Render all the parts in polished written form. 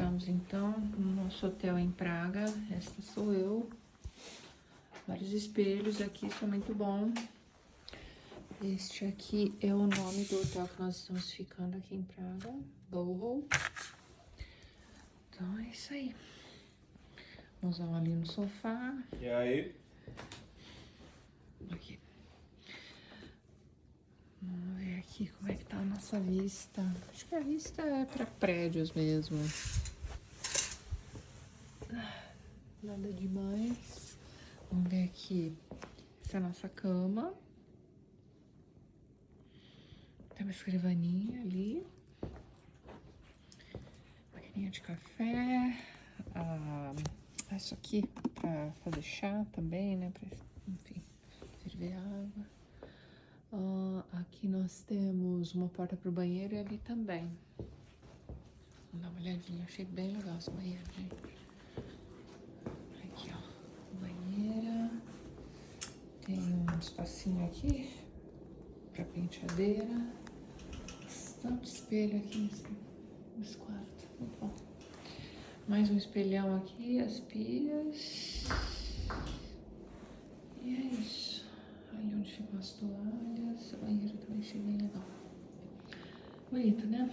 Estamos então no nosso hotel em Praga. Esta sou eu. Vários espelhos aqui, isso é muito bom. Este aqui é o nome do hotel que nós estamos ficando aqui em Praga, Bohol. Então é isso aí. Vamos ali no sofá. E aí? Aqui. Vamos ver aqui como é que tá a nossa vista. Acho que a vista é para prédios mesmo. Nada demais. Vamos ver aqui. Essa é a nossa cama. Tem uma escrivaninha ali. Maquininha de café. Isso aqui pra fazer chá também, né? Pra, enfim, servir água. Aqui nós temos uma porta pro banheiro e ali também. Vamos dar uma olhadinha. Achei bem legal esse banheiro, gente. Aqui, ó. Banheira. Tem um espacinho aqui pra penteadeira. Bastante espelho aqui nesse quarto. Muito bom. Mais um espelhão aqui, as pilhas. E é isso. Ali onde ficam as toalhas. O banheiro também achei bem legal. Bonito, né?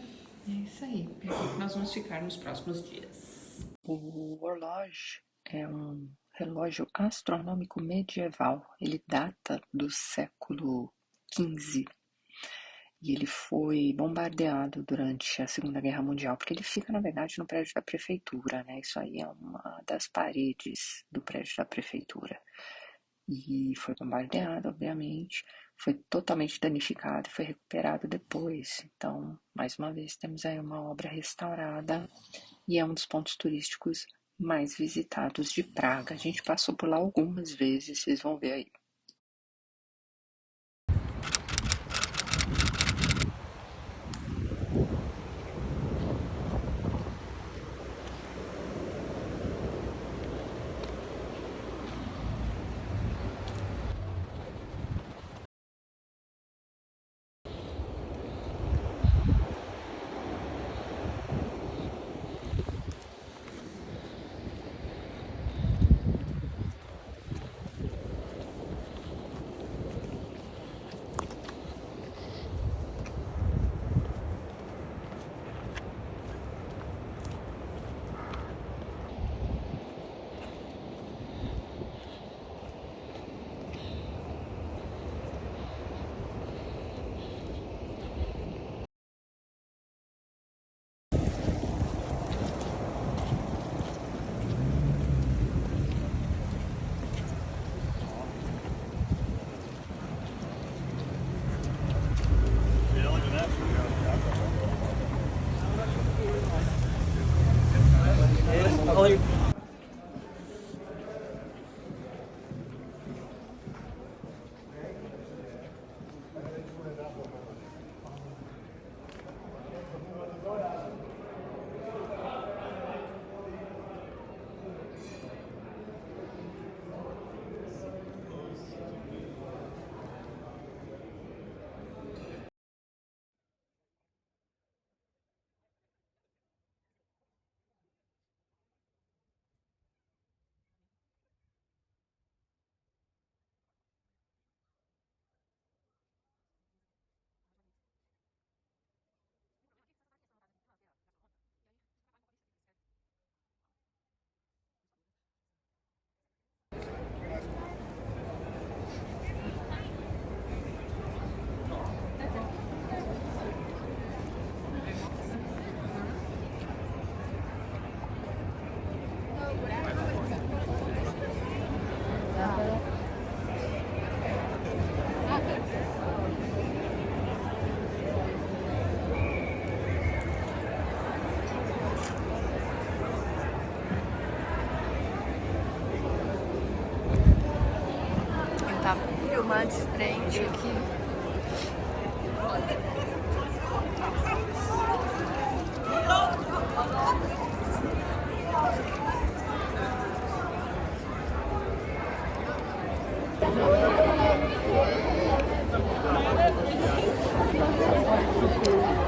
É isso aí. É aqui que nós vamos ficar nos próximos dias. O Horloge é um relógio astronômico medieval. Ele data do século XV. E ele foi bombardeado durante a Segunda Guerra Mundial, porque ele fica, na verdade, no prédio da prefeitura, né? Isso aí é uma das paredes do prédio da prefeitura. E foi bombardeado, obviamente, foi totalmente danificado e foi recuperado depois. Então, mais uma vez, temos aí uma obra restaurada e é um dos pontos turísticos mais visitados de Praga. A gente passou por lá algumas vezes, vocês vão ver aí. Tentar filmar de frente aqui.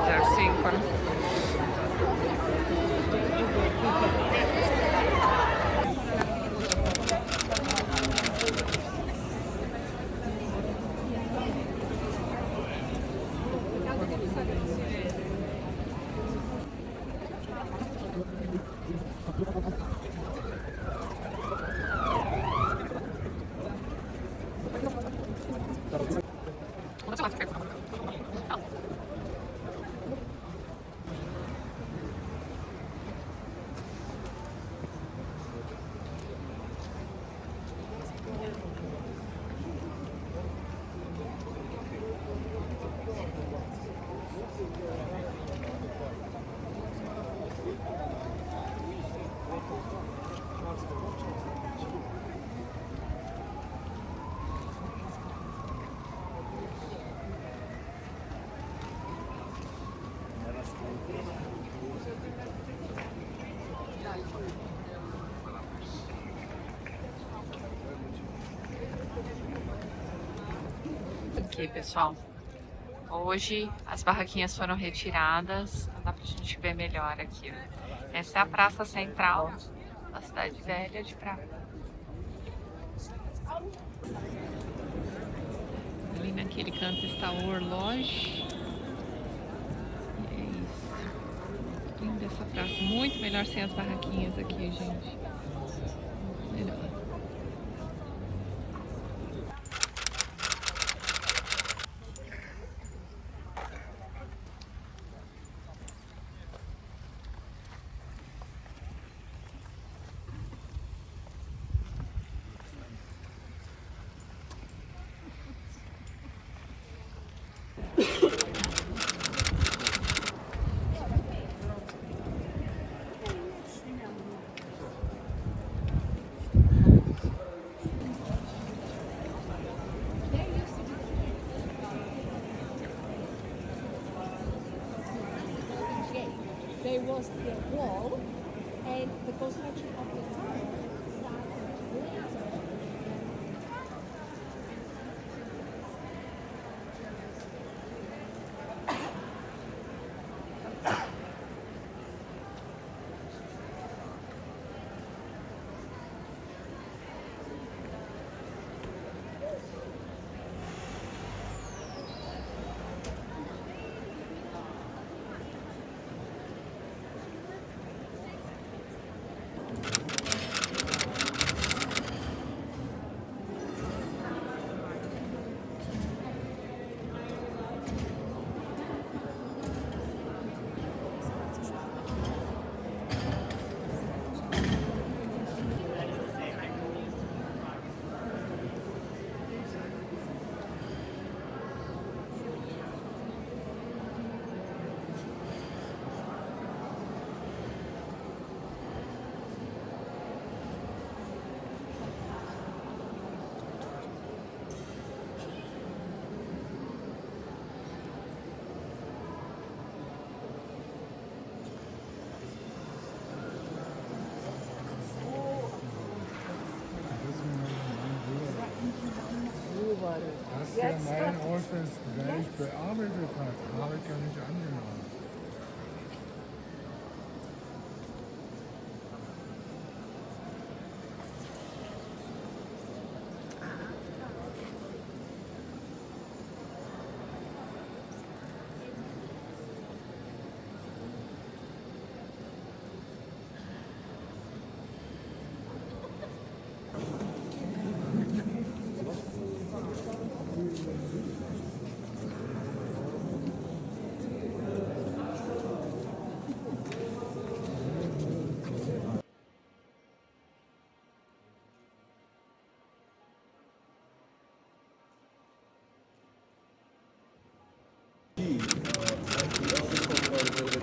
É 5, né? Aqui, pessoal. Hoje as barraquinhas foram retiradas, então dá pra gente ver melhor aqui. Essa é a praça central da cidade velha de Praga. Ali naquele canto está o Horloge. E é isso. Linda essa praça. Muito melhor sem as barraquinhas aqui, gente. Melhor. There was the wall and the construction of the tower started later. Dass der meinen Ausweis gleich bearbeitet hat, habe ich ja nicht angenommen.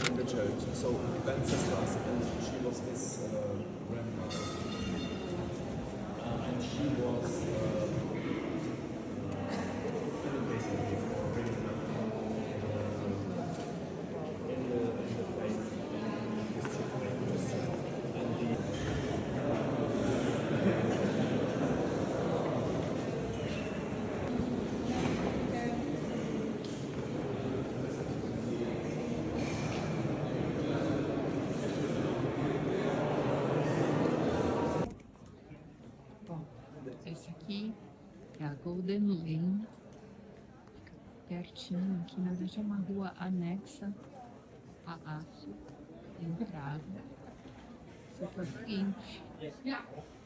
In the church. So Wenceslas, and she was his grandmother, and she was in the faith in Christian and the Bom, esse aqui é a Golden Lane, pertinho aqui, na verdade é uma rua anexa a Aço, em Praga. porque é o seguinte,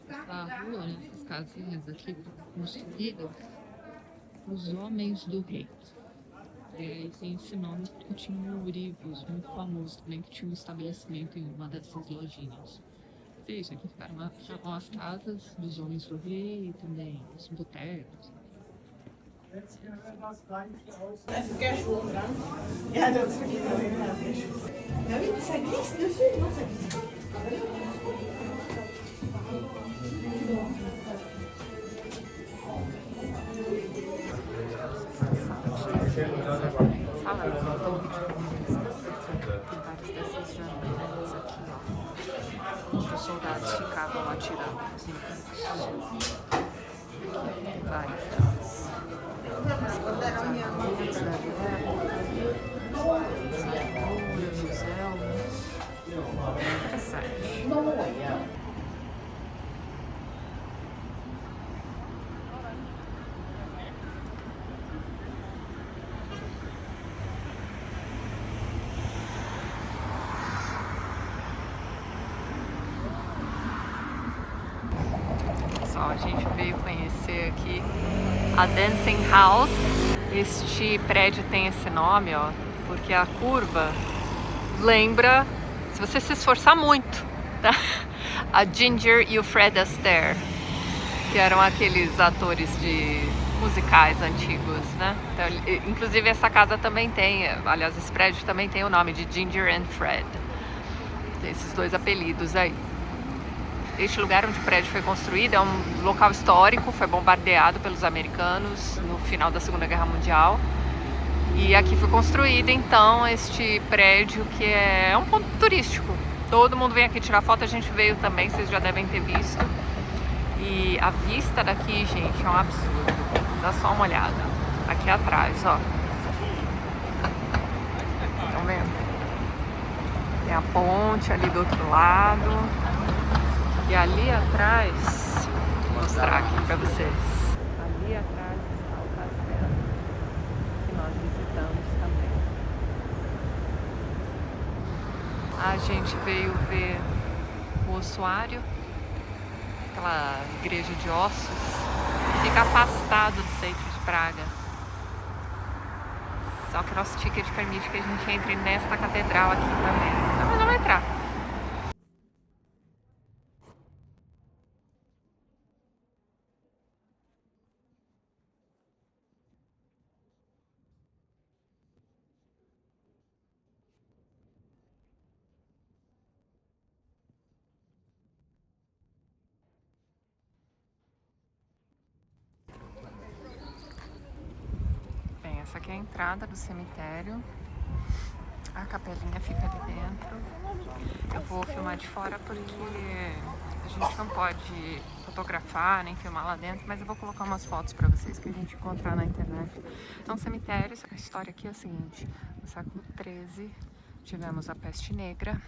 essa rua, né, essas casinhas aqui foram construídas os homens do rei. E tem esse nome porque tinha o Urives, muito famoso também, que tinha um estabelecimento em uma dessas lojinhas. É isso, aqui ficaram as casas dos homens do rei e também os botecos. Vários desses janelas aqui, ó, onde os soldados ficavam atirando nos inimigos. Várias delas. Os elmos. Interessante. Pessoal, a gente veio conhecer aqui a Dancing House. Este prédio tem esse nome, ó, porque a curva lembra, se você se esforçar muito, tá? A Ginger e o Fred Astaire, que eram aqueles atores de musicais antigos, né? Então, inclusive essa casa também tem, aliás, esse prédio também tem o nome de Ginger and Fred. Tem esses dois apelidos aí. Este lugar onde o prédio foi construído é um local histórico, foi bombardeado pelos americanos no final da Segunda Guerra Mundial. E aqui foi construído, então, este prédio que é um ponto turístico. Todo mundo vem aqui tirar foto, a gente veio também, vocês já devem ter visto. E a vista daqui, gente, é um absurdo. Dá só uma olhada. Aqui atrás, ó. Estão vendo? Tem a ponte ali do outro lado. E ali atrás, vou mostrar aqui pra vocês. Ali atrás está o castelo, que nós visitamos também. A gente veio ver o ossuário, aquela igreja de ossos, que fica afastado do centro de Praga. Só que nosso ticket permite que a gente entre nesta catedral aqui também. Então, mas vamos entrar. Bem, essa aqui é a entrada do cemitério. A capelinha fica ali dentro. Eu vou filmar de fora porque a gente não pode fotografar nem filmar lá dentro, mas eu vou colocar umas fotos pra vocês que a gente encontrar na internet. É um cemitério. A história aqui é a seguinte: no século XIII tivemos a peste negra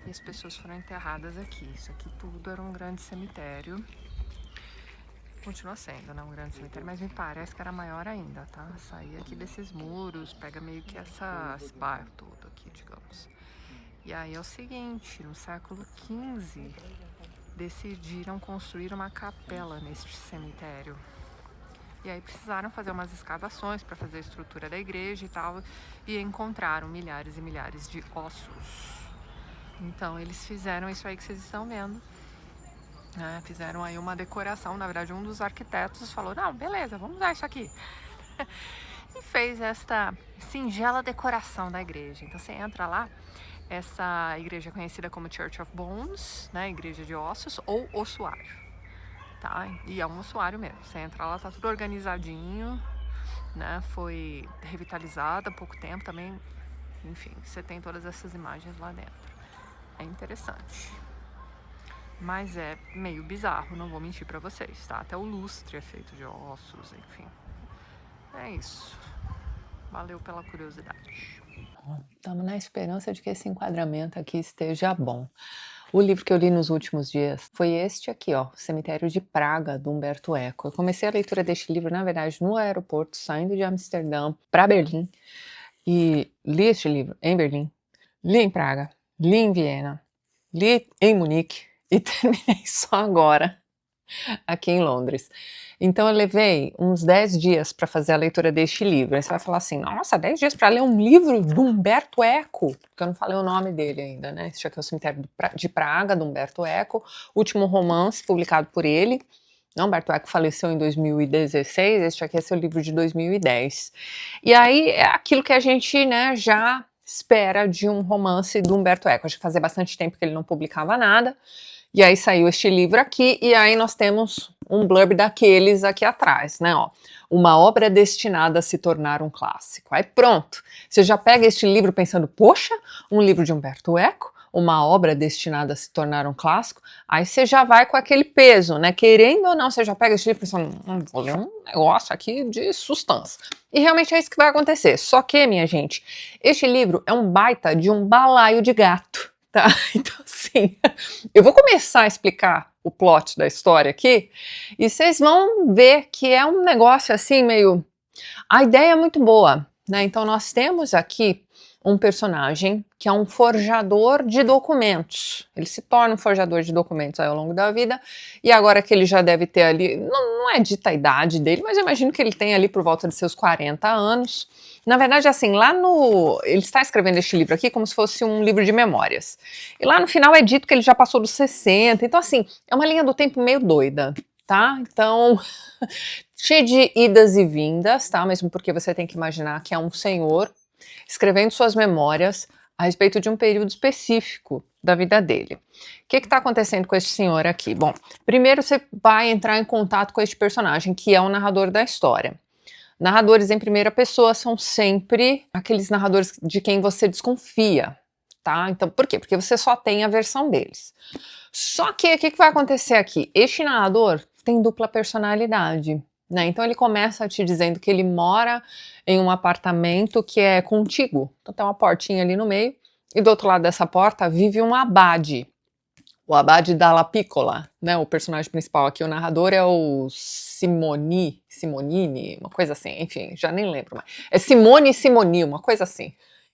e as pessoas foram enterradas aqui. Isso aqui tudo era um grande cemitério. Continua sendo, né, um grande cemitério, mas me parece que era maior ainda, tá? Sair aqui desses muros, pega meio que esse bairro todo aqui, digamos. E aí é o seguinte, no século XV, decidiram construir uma capela neste cemitério. E aí precisaram fazer umas escavações para fazer a estrutura da igreja e tal, e encontraram milhares e milhares de ossos. Então eles fizeram isso aí que vocês estão vendo. Fizeram aí uma decoração, na verdade um dos arquitetos falou, não, beleza, vamos usar isso aqui. E fez esta singela decoração da igreja. Então você entra lá, essa igreja é conhecida como Church of Bones, né, igreja de ossos ou ossuário, tá? E é um ossuário mesmo, você entra lá, tá tudo organizadinho, né, foi revitalizada há pouco tempo também, enfim, você tem todas essas imagens lá dentro. É interessante. Mas é meio bizarro, não vou mentir pra vocês, tá? Até o lustre é feito de ossos, enfim. É isso. Valeu pela curiosidade. Estamos na esperança de que esse enquadramento aqui esteja bom. O livro que eu li nos últimos dias foi este aqui, ó, Cemitério de Praga, do Umberto Eco. Eu comecei a leitura deste livro, na verdade, no aeroporto, saindo de Amsterdã para Berlim. E li este livro em Berlim, li em Praga, li em Viena. li em Munique e terminei só agora, aqui em Londres. Então eu levei uns 10 dias para fazer a leitura deste livro. Aí você vai falar assim, nossa, 10 dias para ler um livro do Umberto Eco, porque eu não falei o nome dele ainda, né? Este aqui é o Cemitério de Praga, do Umberto Eco, último romance publicado por ele. Humberto Eco faleceu em 2016, este aqui é seu livro de 2010. E aí é aquilo que a gente, né, já espera de um romance do Umberto Eco. Acho que fazia bastante tempo que ele não publicava nada. E aí saiu este livro aqui, e aí nós temos um blurb daqueles aqui atrás, né, ó. Uma obra destinada a se tornar um clássico. Aí pronto, você já pega este livro pensando, poxa, um livro de Umberto Eco, uma obra destinada a se tornar um clássico, aí você já vai com aquele peso, né, querendo ou não, você já pega este livro pensando, vou ler um negócio aqui de sustância. E realmente é isso que vai acontecer, só que, minha gente, este livro é um baita de um balaio de gato. Tá? Então, assim, eu vou começar a explicar o plot da história aqui e vocês vão ver que é um negócio assim meio... A ideia é muito boa, né? Então nós temos aqui um personagem que é um forjador de documentos. Ele se torna um forjador de documentos aí ao longo da vida e agora que ele já deve ter ali, não é dita a idade dele, mas eu imagino que ele tem ali por volta de seus 40 anos. Na verdade, assim, ele está escrevendo este livro aqui como se fosse um livro de memórias. E lá no final é dito que ele já passou dos 60, então assim, é uma linha do tempo meio doida, tá? Então, cheio de idas e vindas, tá? Mesmo porque você tem que imaginar que é um senhor escrevendo suas memórias a respeito de um período específico da vida dele. O que está acontecendo com este senhor aqui? Bom, primeiro você vai entrar em contato com este personagem, que é o narrador da história. Narradores em primeira pessoa são sempre aqueles narradores de quem você desconfia, tá? Então, por quê? Porque você só tem a versão deles. Só que o que vai acontecer aqui? Este narrador tem dupla personalidade, né? Então ele começa te dizendo que ele mora em um apartamento que é contíguo. Então tem uma portinha ali no meio e do outro lado dessa porta vive um abade. O abade Dalla Piccola, né? O personagem principal aqui, o narrador é o Simonini, uma coisa assim, enfim, já nem lembro mais. É Simone Simoni, uma coisa assim.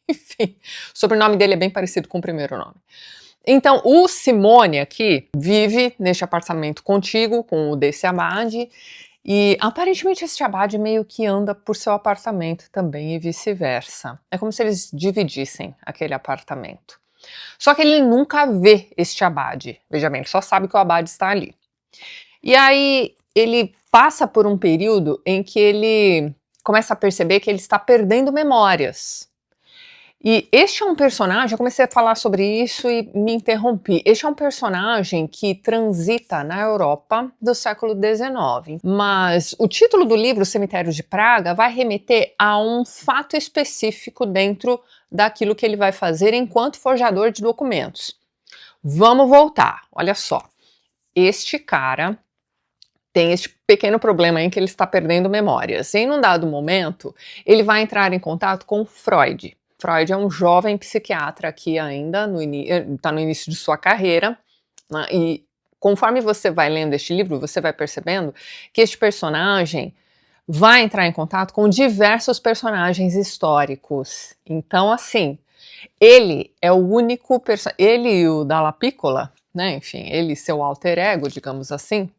Enfim, o sobrenome dele é bem parecido com o primeiro nome. Então, o Simone aqui vive neste apartamento contíguo com o desse abade e aparentemente esse abade meio que anda por seu apartamento também e vice-versa. É como se eles dividissem aquele apartamento. Só que ele nunca vê este abade. Veja bem, ele só sabe que o abade está ali. E aí ele passa por um período em que ele começa a perceber que ele está perdendo memórias. E este é um personagem, eu comecei a falar sobre isso e me interrompi. Este é um personagem que transita na Europa do século XIX. Mas o título do livro, Cemitério de Praga, vai remeter a um fato específico dentro daquilo que ele vai fazer enquanto forjador de documentos. Vamos voltar, olha só. Este cara tem este pequeno problema em que ele está perdendo memórias. Em um dado momento, ele vai entrar em contato com Freud. Freud é um jovem psiquiatra que ainda está no início de sua carreira, né? E conforme você vai lendo este livro, você vai percebendo que este personagem vai entrar em contato com diversos personagens históricos. Então, assim, ele é o único ele e o Dalla Piccola, né? Enfim, ele seu alter ego, digamos assim,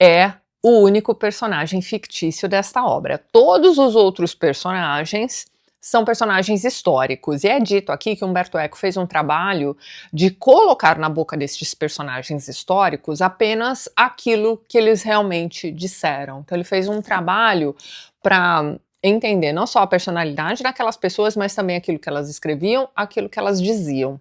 é o único personagem fictício desta obra. Todos os outros personagens são personagens históricos, e é dito aqui que Umberto Eco fez um trabalho de colocar na boca destes personagens históricos apenas aquilo que eles realmente disseram. Então ele fez um trabalho para entender não só a personalidade daquelas pessoas, mas também aquilo que elas escreviam, aquilo que elas diziam.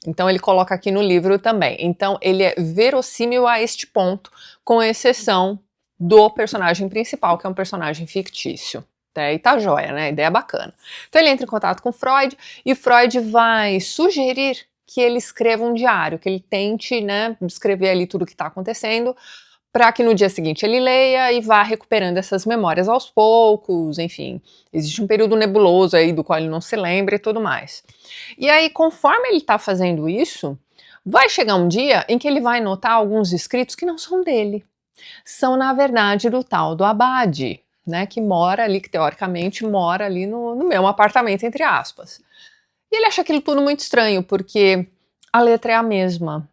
Então ele coloca aqui no livro também. Então ele é verossímil a este ponto, com exceção do personagem principal, que é um personagem fictício. E tá joia, né? A ideia é bacana. Então ele entra em contato com Freud e Freud vai sugerir que ele escreva um diário, que ele tente, né, descrever ali tudo o que está acontecendo, para que no dia seguinte ele leia e vá recuperando essas memórias aos poucos, enfim. Existe um período nebuloso aí do qual ele não se lembra e tudo mais. E aí, conforme ele está fazendo isso, vai chegar um dia em que ele vai notar alguns escritos que não são dele. São, na verdade, do tal do abade, né, que mora ali, que teoricamente mora ali no mesmo apartamento, entre aspas. E ele acha aquilo tudo muito estranho, porque a letra é a mesma.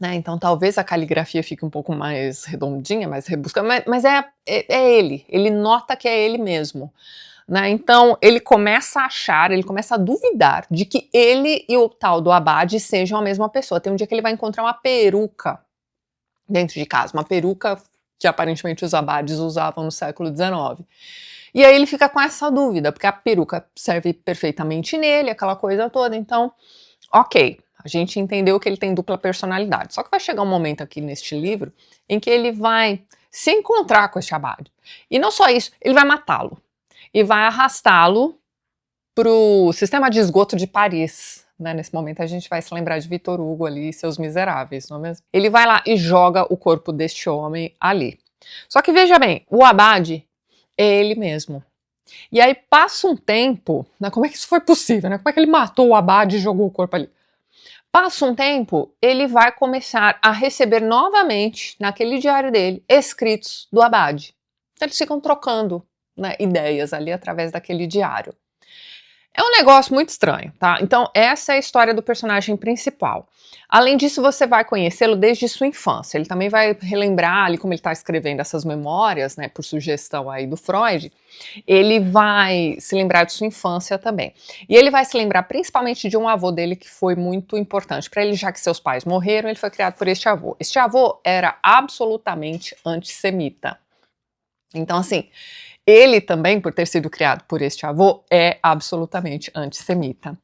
Né? Então talvez a caligrafia fique um pouco mais redondinha, mais rebuscada, mas é ele nota que é ele mesmo. Né? Então ele começa a achar, ele começa a duvidar de que ele e o tal do Abade sejam a mesma pessoa. Tem um dia que ele vai encontrar uma peruca dentro de casa, uma peruca que aparentemente os Abades usavam no século XIX. E aí ele fica com essa dúvida, porque a peruca serve perfeitamente nele, aquela coisa toda, então, ok. A gente entendeu que ele tem dupla personalidade. Só que vai chegar um momento aqui neste livro em que ele vai se encontrar com este Abade. E não só isso, ele vai matá-lo. E vai arrastá-lo para o sistema de esgoto de Paris. Né? Nesse momento a gente vai se lembrar de Victor Hugo ali e seus miseráveis, não é mesmo? Ele vai lá e joga o corpo deste homem ali. Só que veja bem, o Abade é ele mesmo. E aí passa um tempo, né? Como é que isso foi possível? Né? Como é que ele matou o Abade e jogou o corpo ali? Passa um tempo, ele vai começar a receber novamente, naquele diário dele, escritos do Abade. Então eles ficam trocando, né, ideias ali através daquele diário. É um negócio muito estranho, tá? Então essa é a história do personagem principal. Além disso, você vai conhecê-lo desde sua infância. Ele também vai relembrar ali como ele está escrevendo essas memórias, né, por sugestão aí do Freud. Ele vai se lembrar de sua infância também. E ele vai se lembrar principalmente de um avô dele que foi muito importante para ele, já que seus pais morreram, ele foi criado por este avô. Este avô era absolutamente antissemita. Então, assim, ele também, por ter sido criado por este avô, é absolutamente antissemita.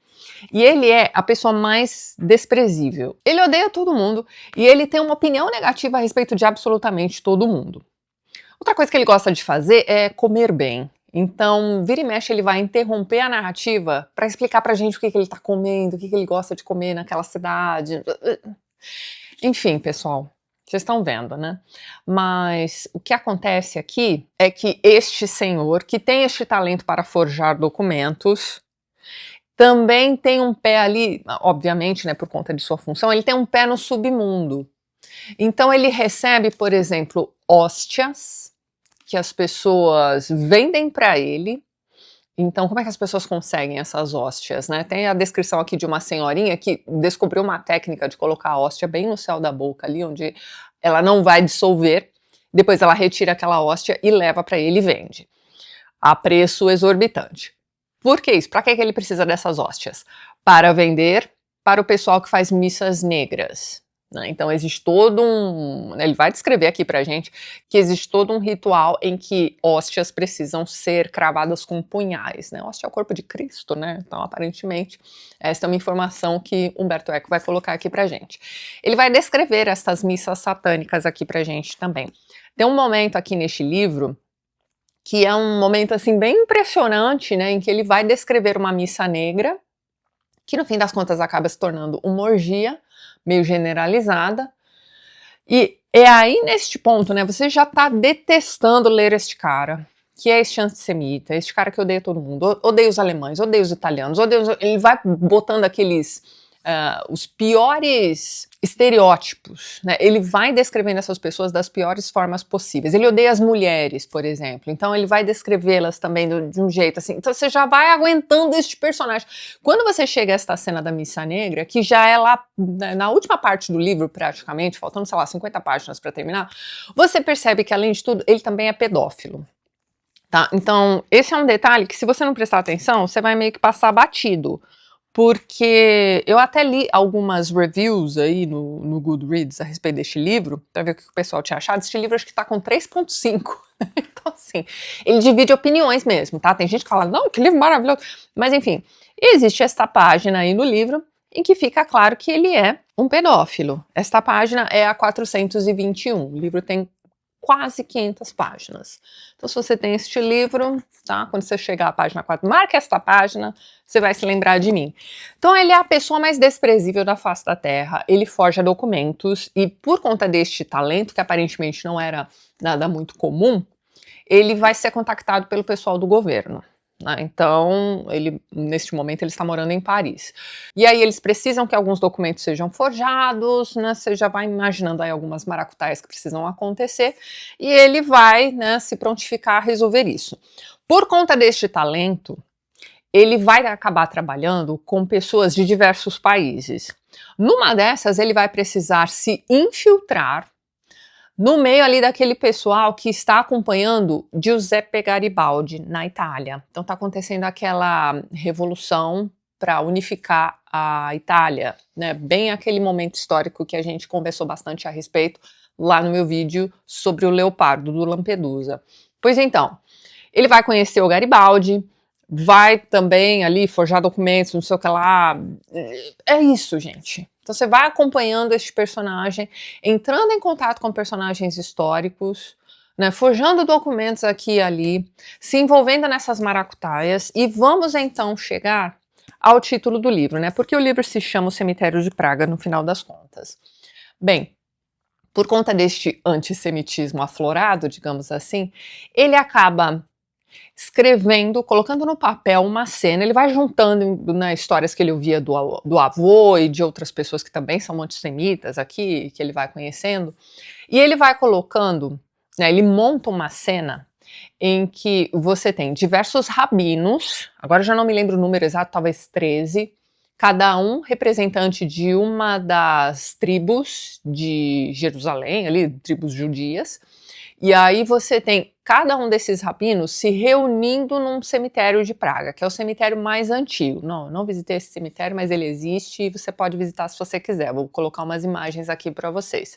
E ele é a pessoa mais desprezível. Ele odeia todo mundo e ele tem uma opinião negativa a respeito de absolutamente todo mundo. Outra coisa que ele gosta de fazer é comer bem. Então, vira e mexe, ele vai interromper a narrativa para explicar pra gente o que ele tá comendo, o que ele gosta de comer naquela cidade. Enfim, pessoal, vocês estão vendo, né? Mas o que acontece aqui é que este senhor, que tem este talento para forjar documentos, também tem um pé ali, obviamente, né, por conta de sua função, ele tem um pé no submundo. Então ele recebe, por exemplo, hóstias que as pessoas vendem para ele. Então, como é que as pessoas conseguem essas hóstias, né? Tem a descrição aqui de uma senhorinha que descobriu uma técnica de colocar a hóstia bem no céu da boca ali, onde ela não vai dissolver. Depois ela retira aquela hóstia e leva para ele e vende, a preço exorbitante. Por que isso? Para que ele precisa dessas hóstias? Para vender para o pessoal que faz missas negras. Né? Então existe todo ele vai descrever aqui pra gente que existe todo um ritual em que hóstias precisam ser cravadas com punhais, né? Hóstia é o corpo de Cristo, né? Então aparentemente essa é uma informação que Umberto Eco vai colocar aqui pra gente. Ele vai descrever essas missas satânicas aqui pra gente também. Tem um momento aqui neste livro que é um momento assim bem impressionante, né, em que ele vai descrever uma missa negra, que no fim das contas acaba se tornando uma orgia, meio generalizada, e é aí neste ponto, né, você já tá detestando ler este cara, que é este antissemita, este cara que odeia todo mundo, odeia os alemães, odeia os italianos, ele vai botando aqueles, os piores estereótipos, né? Ele vai descrevendo essas pessoas das piores formas possíveis. Ele odeia as mulheres, por exemplo, então ele vai descrevê-las também de um jeito assim. Então você já vai aguentando este personagem. Quando você chega a esta cena da Missa Negra, que já é lá na última parte do livro praticamente, faltando, sei lá, 50 páginas para terminar, você percebe que além de tudo, ele também é pedófilo. Tá? Então esse é um detalhe que se você não prestar atenção, você vai meio que passar batido. Porque eu até li algumas reviews aí no Goodreads a respeito deste livro, para ver o que o pessoal tinha achado. Este livro acho que tá com 3.5. Então assim, ele divide opiniões mesmo, tá? Tem gente que fala, não, que livro maravilhoso. Mas enfim, existe esta página aí no livro em que fica claro que ele é um pedófilo. Esta página é a 421. O livro tem quase 500 páginas. Então se você tem este livro, tá? Quando você chegar à página 4, marque esta página, você vai se lembrar de mim. Então ele é a pessoa mais desprezível da face da Terra, ele forja documentos e por conta deste talento, que aparentemente não era nada muito comum, ele vai ser contactado pelo pessoal do governo. Né? Então, neste momento, ele está morando em Paris. E aí eles precisam que alguns documentos sejam forjados, né? Você já vai imaginando aí algumas maracutaias que precisam acontecer, e ele vai, né, se prontificar a resolver isso. Por conta deste talento, ele vai acabar trabalhando com pessoas de diversos países. Numa dessas, ele vai precisar se infiltrar no meio ali daquele pessoal que está acompanhando Giuseppe Garibaldi na Itália. Então está acontecendo aquela revolução para unificar a Itália, né? Bem aquele momento histórico que a gente conversou bastante a respeito lá no meu vídeo sobre o Leopardo do Lampedusa. Pois então, ele vai conhecer o Garibaldi, vai também ali forjar documentos, não sei o que lá. É isso, gente. Então você vai acompanhando este personagem, entrando em contato com personagens históricos, né, forjando documentos aqui e ali, se envolvendo nessas maracutaias, e vamos então chegar ao título do livro, né? Porque o livro se chama O Cemitério de Praga, no final das contas. Bem, por conta deste antissemitismo aflorado, digamos assim, ele acaba escrevendo, colocando no papel uma cena, ele vai juntando, né, histórias que ele ouvia do avô e de outras pessoas que também são antissemitas aqui, que ele vai conhecendo, e ele vai colocando, né, ele monta uma cena em que você tem diversos rabinos, agora eu já não me lembro o número exato, talvez 13, cada um representante de uma das tribos de Jerusalém, ali, tribos judias, e aí você tem cada um desses rabinos se reunindo num cemitério de Praga, que é o cemitério mais antigo. Não, não visitei esse cemitério, mas ele existe e você pode visitar se você quiser. Vou colocar umas imagens aqui para vocês.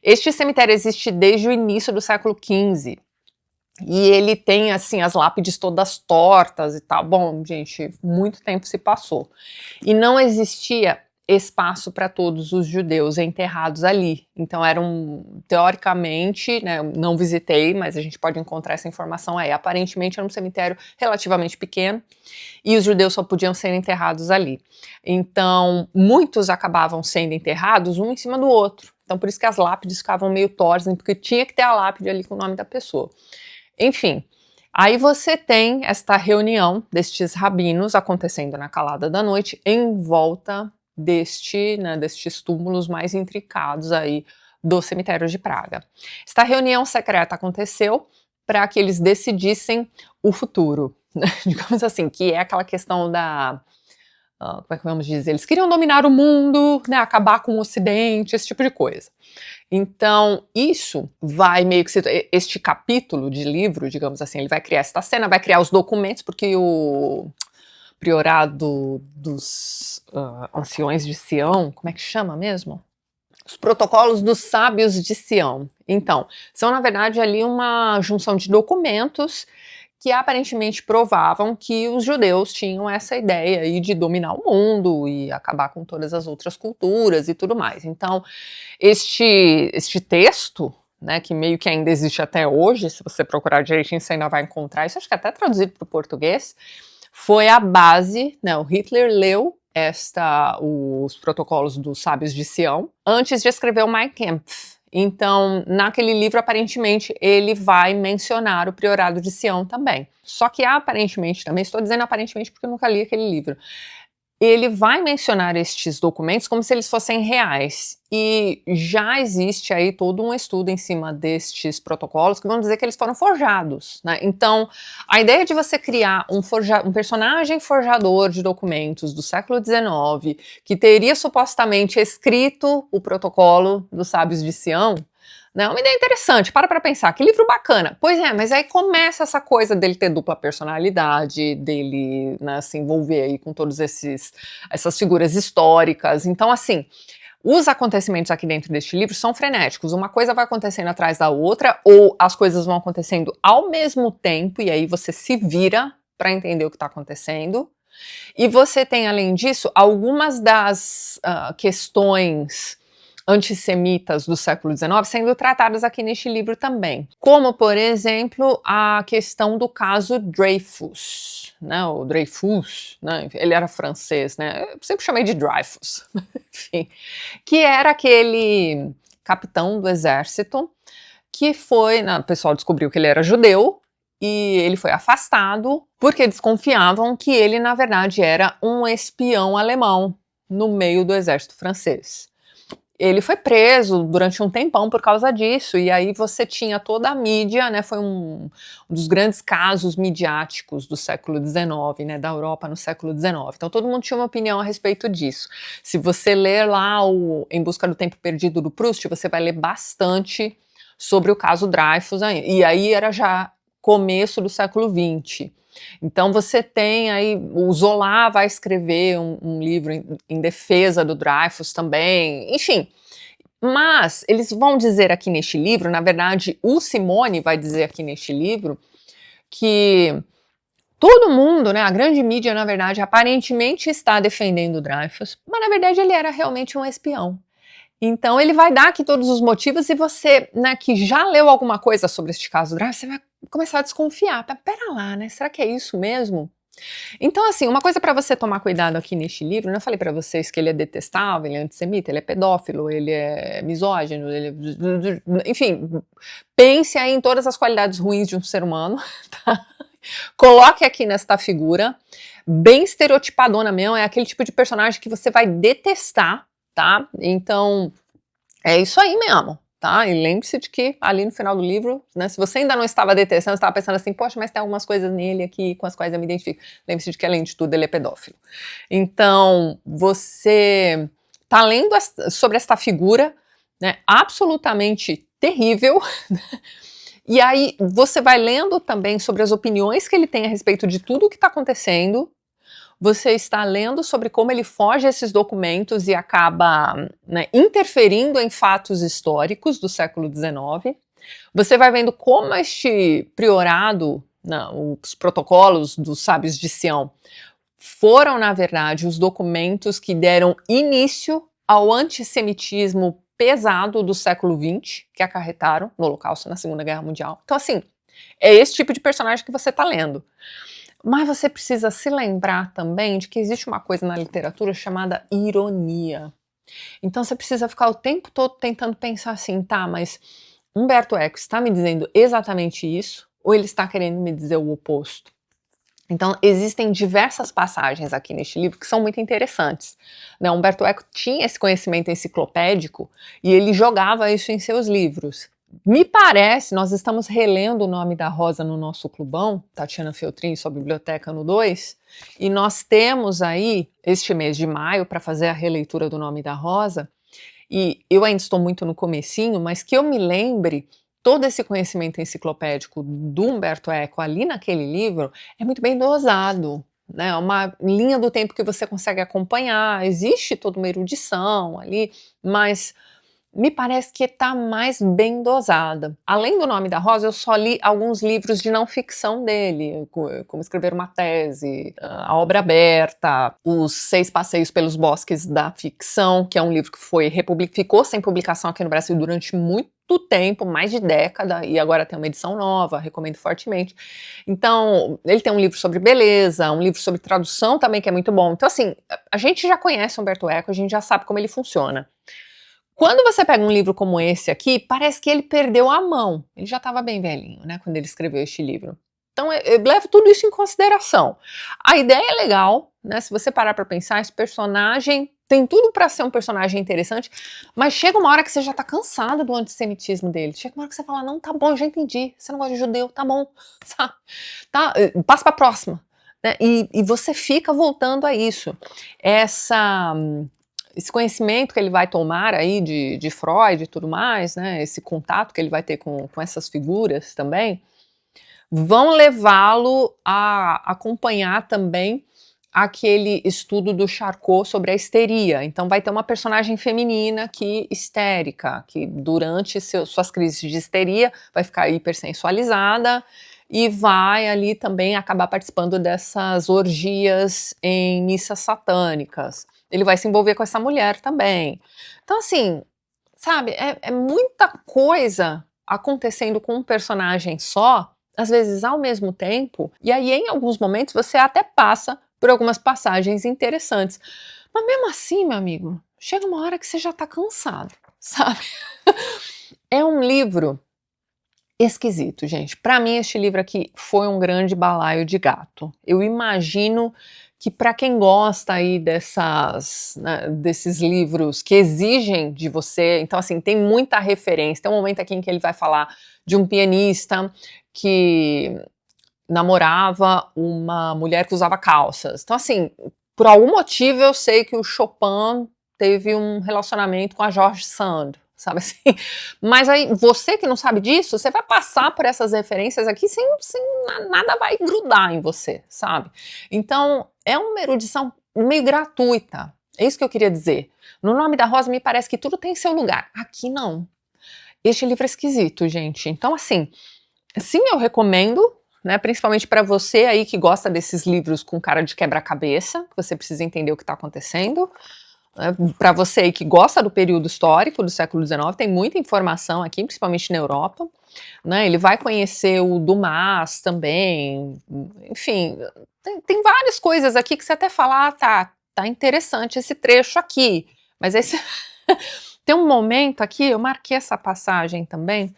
Este cemitério existe desde o início do século XV. E ele tem, assim, as lápides todas tortas e tal. Bom, gente, muito tempo se passou. E não existia espaço para todos os judeus enterrados ali. Então teoricamente, né, não visitei, mas a gente pode encontrar essa informação aí. Aparentemente era um cemitério relativamente pequeno e os judeus só podiam ser enterrados ali. Então muitos acabavam sendo enterrados um em cima do outro. Então por isso que as lápides ficavam meio tortas, porque tinha que ter a lápide ali com o nome da pessoa. Enfim, aí você tem esta reunião destes rabinos acontecendo na calada da noite em volta destes túmulos mais intricados aí do cemitério de Praga. Esta reunião secreta aconteceu para que eles decidissem o futuro, né? Digamos assim, que é aquela questão da... como é que vamos dizer? Eles queriam dominar o mundo, né, acabar com o Ocidente, esse tipo de coisa. Então, isso vai meio que ser... Este capítulo de livro, digamos assim, ele vai criar esta cena, vai criar os documentos, porque o priorado dos anciões de Sião, como é que chama mesmo? Os protocolos dos sábios de Sião. Então, são na verdade ali uma junção de documentos que aparentemente provavam que os judeus tinham essa ideia aí de dominar o mundo e acabar com todas as outras culturas e tudo mais. Então, este texto, né, que meio que ainda existe até hoje, se você procurar direitinho você ainda vai encontrar, isso acho que até traduzido para o português, foi a base, né, o Hitler leu os protocolos dos sábios de Sião antes de escrever o Mein Kampf. Então, naquele livro, aparentemente, ele vai mencionar o priorado de Sião também. Só que aparentemente, também estou dizendo aparentemente porque eu nunca li aquele livro, ele vai mencionar estes documentos como se eles fossem reais. E já existe aí todo um estudo em cima destes protocolos que vão dizer que eles foram forjados, né? Então, a ideia de você criar um personagem forjador de documentos do século XIX, que teria supostamente escrito o protocolo dos sábios de Sião, né, é uma ideia interessante, para pensar, que livro bacana. Pois é, mas aí começa essa coisa dele ter dupla personalidade, dele, né, se envolver aí com todas essas figuras históricas. Então, assim, os acontecimentos aqui dentro deste livro são frenéticos. Uma coisa vai acontecendo atrás da outra, ou as coisas vão acontecendo ao mesmo tempo, e aí você se vira para entender o que está acontecendo. E você tem, além disso, algumas das questões antissemitas do século XIX sendo tratadas aqui neste livro também. Como, por exemplo, a questão do caso Dreyfus, né? O Dreyfus, né? Ele era francês, né? Eu sempre chamei de Dreyfus, enfim, que era aquele capitão do exército que foi, o pessoal descobriu que ele era judeu e ele foi afastado porque desconfiavam que ele, na verdade, era um espião alemão no meio do exército francês. ele foi preso durante um tempão por causa disso, e aí você tinha toda a mídia, né, foi um dos grandes casos midiáticos do século XIX, né, da Europa no século XIX. Então todo mundo tinha uma opinião a respeito disso. Se você ler lá o Em Busca do Tempo Perdido do Proust, você vai ler bastante sobre o caso Dreyfus, e aí era já começo do século XX. Então você tem aí, o Zola vai escrever um livro em defesa do Dreyfus também, enfim. Mas eles vão dizer aqui neste livro, na verdade o Simone vai dizer aqui neste livro, que todo mundo, né, a grande mídia na verdade aparentemente está defendendo o Dreyfus, mas na verdade ele era realmente um espião. Então ele vai dar aqui todos os motivos e você, né, que já leu alguma coisa sobre este caso Dreyfus, você vai começar a desconfiar. Pera lá, né? Será que é isso mesmo? Então, assim, uma coisa para você tomar cuidado aqui neste livro, né, eu falei para vocês que ele é detestável, ele é antissemita, ele é pedófilo, ele é misógino, enfim, pense aí em todas as qualidades ruins de um ser humano, tá? Coloque aqui nesta figura, bem estereotipadona mesmo, é aquele tipo de personagem que você vai detestar, tá? Então, é isso aí mesmo, tá? E lembre-se de que ali no final do livro, né, se você ainda não estava detestando, estava pensando assim, poxa, mas tem algumas coisas nele aqui com as quais eu me identifico. Lembre-se de que, além de tudo, ele é pedófilo. Então, você tá lendo sobre esta figura, né, absolutamente terrível, e aí você vai lendo também sobre as opiniões que ele tem a respeito de tudo o que está acontecendo. Você está lendo sobre como ele foge a esses documentos e acaba, né, interferindo em fatos históricos do século XIX. Você vai vendo como este priorado, não, os protocolos dos sábios de Sião, foram, na verdade, os documentos que deram início ao antissemitismo pesado do século XX, que acarretaram no Holocausto, na Segunda Guerra Mundial. Então, assim, é esse tipo de personagem que você está lendo. Mas você precisa se lembrar também de que existe uma coisa na literatura chamada ironia. Então você precisa ficar o tempo todo tentando pensar assim, tá, mas Umberto Eco está me dizendo exatamente isso ou ele está querendo me dizer o oposto? Então existem diversas passagens aqui neste livro que são muito interessantes. Né? Umberto Eco tinha esse conhecimento enciclopédico e ele jogava isso em seus livros. Me parece, nós estamos relendo O Nome da Rosa no nosso clubão, Tatiana Feltrin, sua biblioteca no 2, e nós temos aí, este mês de maio, para fazer a releitura do Nome da Rosa, e eu ainda estou muito no comecinho, mas que eu me lembre, todo esse conhecimento enciclopédico do Umberto Eco ali naquele livro é muito bem dosado, né? Uma linha do tempo que você consegue acompanhar, existe toda uma erudição ali, mas me parece que está mais bem dosada. Além do Nome da Rosa, eu só li alguns livros de não ficção dele, como Escrever uma Tese, A Obra Aberta, Os 6 Passeios pelos Bosques da Ficção, que é um livro que ficou sem publicação aqui no Brasil durante muito tempo, mais de década, e agora tem uma edição nova, recomendo fortemente. Então, ele tem um livro sobre beleza, um livro sobre tradução também, que é muito bom. Então, assim, a gente já conhece Umberto Eco, a gente já sabe como ele funciona. Quando você pega um livro como esse aqui, parece que ele perdeu a mão. Ele já estava bem velhinho, né, quando ele escreveu este livro. Então eu levo tudo isso em consideração. A ideia é legal, né, se você parar para pensar, esse personagem tem tudo para ser um personagem interessante, mas chega uma hora que você já tá cansada do antissemitismo dele. Chega uma hora que você fala, não, tá bom, já entendi, você não gosta de judeu, tá bom, tá, passa pra próxima. Né, e você fica voltando a isso. Esse conhecimento que ele vai tomar aí de Freud e tudo mais, né, esse contato que ele vai ter com essas figuras também, vão levá-lo a acompanhar também aquele estudo do Charcot sobre a histeria. Então vai ter uma personagem feminina histérica, que durante suas crises de histeria vai ficar hipersensualizada e vai ali também acabar participando dessas orgias em missas satânicas. Ele vai se envolver com essa mulher também. Então, assim, sabe, é muita coisa acontecendo com um personagem só, às vezes ao mesmo tempo, e aí em alguns momentos você até passa por algumas passagens interessantes. Mas mesmo assim, meu amigo, chega uma hora que você já tá cansado, sabe? É um livro esquisito, gente. Para mim, este livro aqui foi um grande balaio de gato. Eu imagino que para quem gosta aí desses livros que exigem de você, então assim, tem muita referência. Tem um momento aqui em que ele vai falar de um pianista que namorava uma mulher que usava calças. Então assim, por algum motivo eu sei que o Chopin teve um relacionamento com a George Sand, sabe assim? Mas aí, você que não sabe disso, você vai passar por essas referências aqui sem nada vai grudar em você, sabe? Então, é uma erudição meio gratuita. É isso que eu queria dizer. No Nome da Rosa, me parece que tudo tem seu lugar. Aqui, não. Este livro é esquisito, gente. Então, assim, sim, eu recomendo, né, principalmente para você aí que gosta desses livros com cara de quebra-cabeça, que você precisa entender o que está acontecendo. Para você aí que gosta do período histórico do século XIX, tem muita informação aqui, principalmente na Europa, né? Ele vai conhecer o Dumas também, enfim, tem várias coisas aqui que você até fala, tá interessante esse trecho aqui, mas aí tem um momento aqui, eu marquei essa passagem também,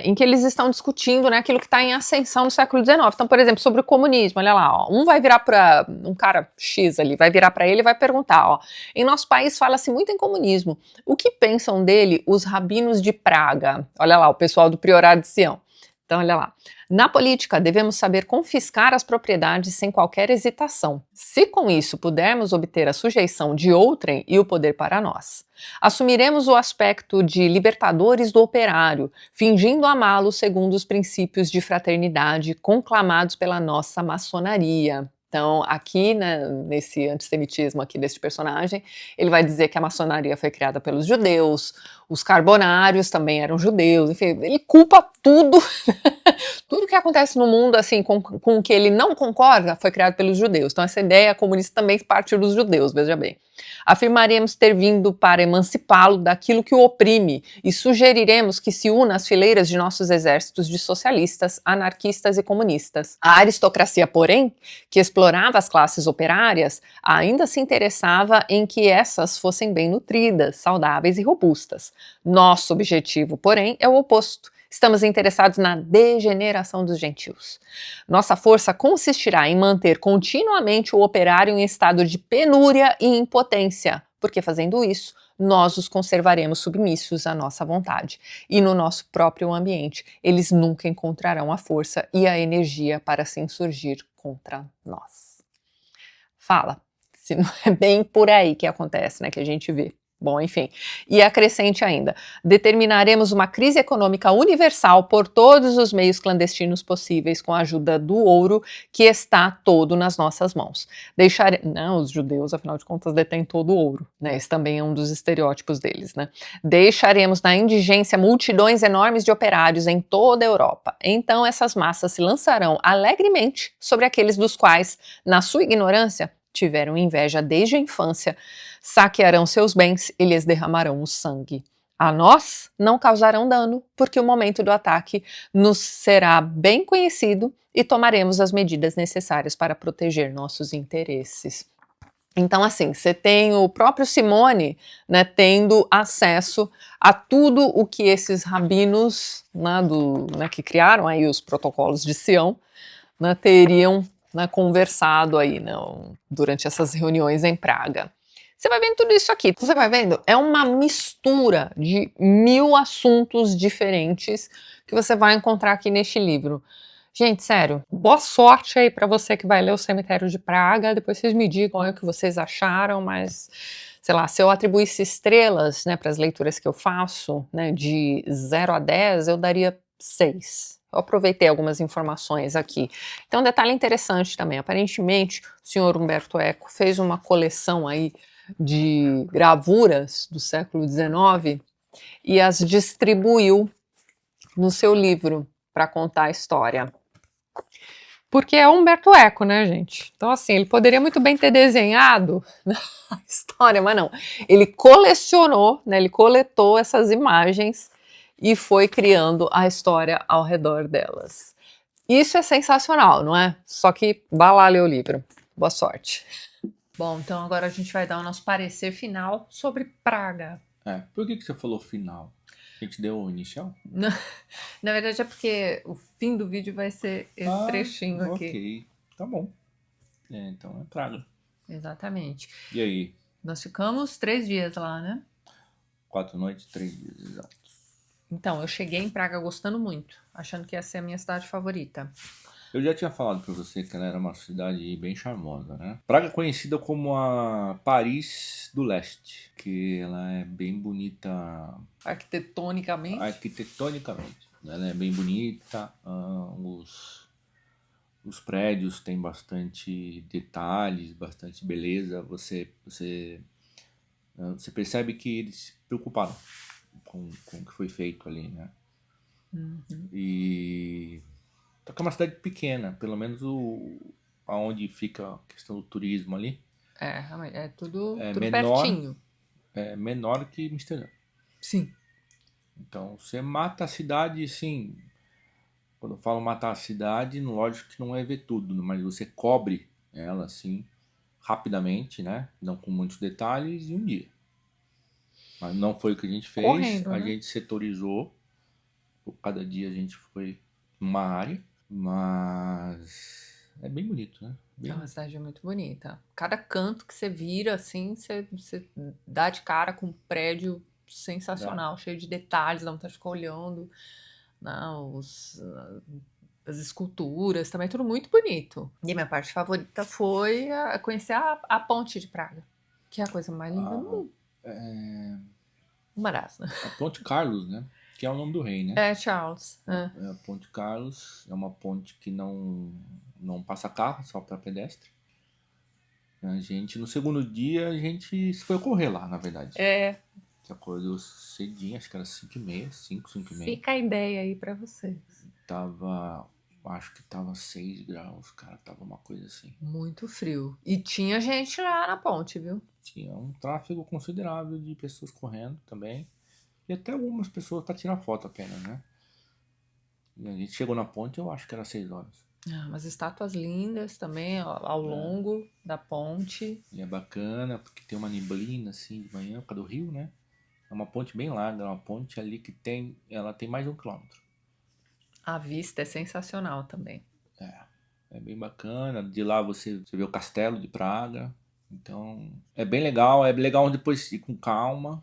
em que eles estão discutindo, né, aquilo que está em ascensão no século XIX. Então, por exemplo, sobre o comunismo, olha lá, ó, um vai virar para um cara X ali, vai virar para ele e vai perguntar, ó, em nosso país fala-se muito em comunismo, o que pensam dele os rabinos de Praga? Olha lá, o pessoal do Priorado de Sião. Então, olha lá. Na política, devemos saber confiscar as propriedades sem qualquer hesitação. Se com isso pudermos obter a sujeição de outrem e o poder para nós, assumiremos o aspecto de libertadores do operário, fingindo amá-lo segundo os princípios de fraternidade conclamados pela nossa maçonaria. Então, aqui, né, nesse antissemitismo aqui deste personagem, ele vai dizer que a maçonaria foi criada pelos judeus, os carbonários também eram judeus, enfim, ele culpa tudo, tudo que acontece no mundo, assim, com o que ele não concorda, foi criado pelos judeus. Então, essa ideia comunista também parte dos judeus, veja bem. Afirmaríamos ter vindo para emancipá-lo daquilo que o oprime e sugeriremos que se una às fileiras de nossos exércitos de socialistas, anarquistas e comunistas. A aristocracia, porém, que explorava as classes operárias, ainda se interessava em que essas fossem bem nutridas, saudáveis e robustas. Nosso objetivo, porém, é o oposto. Estamos interessados na degeneração dos gentios. Nossa força consistirá em manter continuamente o operário em estado de penúria e impotência, porque fazendo isso, nós os conservaremos submissos à nossa vontade. E no nosso próprio ambiente, eles nunca encontrarão a força e a energia para se insurgir contra nós. Fala, se não é bem por aí que acontece, né, que a gente vê. Bom, enfim, e acrescente ainda, determinaremos uma crise econômica universal por todos os meios clandestinos possíveis com a ajuda do ouro que está todo nas nossas mãos. Não, os judeus, afinal de contas, detêm todo o ouro, né? Esse também é um dos estereótipos deles, né? Deixaremos na indigência multidões enormes de operários em toda a Europa. Então essas massas se lançarão alegremente sobre aqueles dos quais, na sua ignorância, tiveram inveja desde a infância, saquearão seus bens e lhes derramarão o sangue. A nós não causarão dano, porque o momento do ataque nos será bem conhecido e tomaremos as medidas necessárias para proteger nossos interesses. Então, assim, você tem o próprio Simone, né, tendo acesso a tudo o que esses rabinos, né, que criaram aí os protocolos de Sião, né, teriam, né, conversado aí, né, durante essas reuniões em Praga. Você vai vendo tudo isso aqui, você vai vendo? É uma mistura de 1000 assuntos diferentes que você vai encontrar aqui neste livro. Gente, sério, boa sorte aí para você que vai ler O Cemitério de Praga, depois vocês me digam aí o que vocês acharam, mas, sei lá, se eu atribuísse estrelas, né, para as leituras que eu faço, né, de 0 a 10, eu daria 6. Eu aproveitei algumas informações aqui. Então, um detalhe interessante também, aparentemente, o senhor Umberto Eco fez uma coleção aí de gravuras do século XIX e as distribuiu no seu livro para contar a história. Porque é Umberto Eco, né, gente? Então, assim, ele poderia muito bem ter desenhado a história, mas não. Ele colecionou, né, ele coletou essas imagens e foi criando a história ao redor delas. Isso é sensacional, não é? Só que vá lá ler o livro. Boa sorte. Bom, então agora a gente vai dar o nosso parecer final sobre Praga. Por que você falou final? A gente deu o inicial? Na verdade é porque o fim do vídeo vai ser esse trechinho aqui. Ok, tá bom. Então é Praga. Exatamente. E aí? Nós ficamos 3 dias lá, né? 4 noites, 3 dias, exato. Então, eu cheguei em Praga gostando muito, achando que ia ser a minha cidade favorita. Eu já tinha falado pra você que ela era uma cidade bem charmosa, né? Praga é conhecida como a Paris do Leste, que ela é bem bonita Arquitetonicamente. arquitetonicamente. Ela é bem bonita, os prédios têm bastante detalhes, bastante beleza. Você percebe que eles se preocuparam com o que foi feito ali, né? E só que é uma cidade pequena, pelo menos aonde fica a questão do turismo ali. É tudo menor, pertinho. É menor que Amsterdã. Sim. Então você mata a cidade, sim. Quando eu falo matar a cidade, lógico que não é ver tudo, mas você cobre ela assim rapidamente, né? Não com muitos detalhes em um dia. Mas não foi o que a gente fez. Correndo, A né? gente setorizou. Cada dia a gente foi numa área, mas é bem bonito, né? É uma cidade muito bonita. Cada canto que você vira, assim, você dá de cara com um prédio sensacional, cheio de detalhes, dá vontade de ficar olhando, não, as esculturas, também tudo muito bonito. E a minha parte favorita foi conhecer a ponte de Praga, que é a coisa mais linda do mundo. Uma das, né? A Ponte Carlos, né? Que é o nome do rei, né? É, Charles. A Ponte Carlos é uma ponte que não passa carro, só para pedestre. A gente, no segundo dia, a gente foi correr lá, na verdade. Você acordou cedinho, acho que era 5h30, 5h30. Fica a ideia aí pra vocês. Acho que tava 6 graus, cara, tava uma coisa assim. Muito frio. E tinha gente lá na ponte, viu? Tinha um tráfego considerável de pessoas correndo também. E até algumas pessoas para tirar foto apenas, né? E a gente chegou na ponte, eu acho que era 6 horas. Umas estátuas lindas também ao longo da ponte. E é bacana, porque tem uma neblina assim de manhã, por causa do rio, né? É uma ponte bem larga, é uma ponte ali que ela tem mais de 1 quilômetro. A vista é sensacional também. É bem bacana. De lá você vê o castelo de Praga. Então, é bem legal. É legal depois ir com calma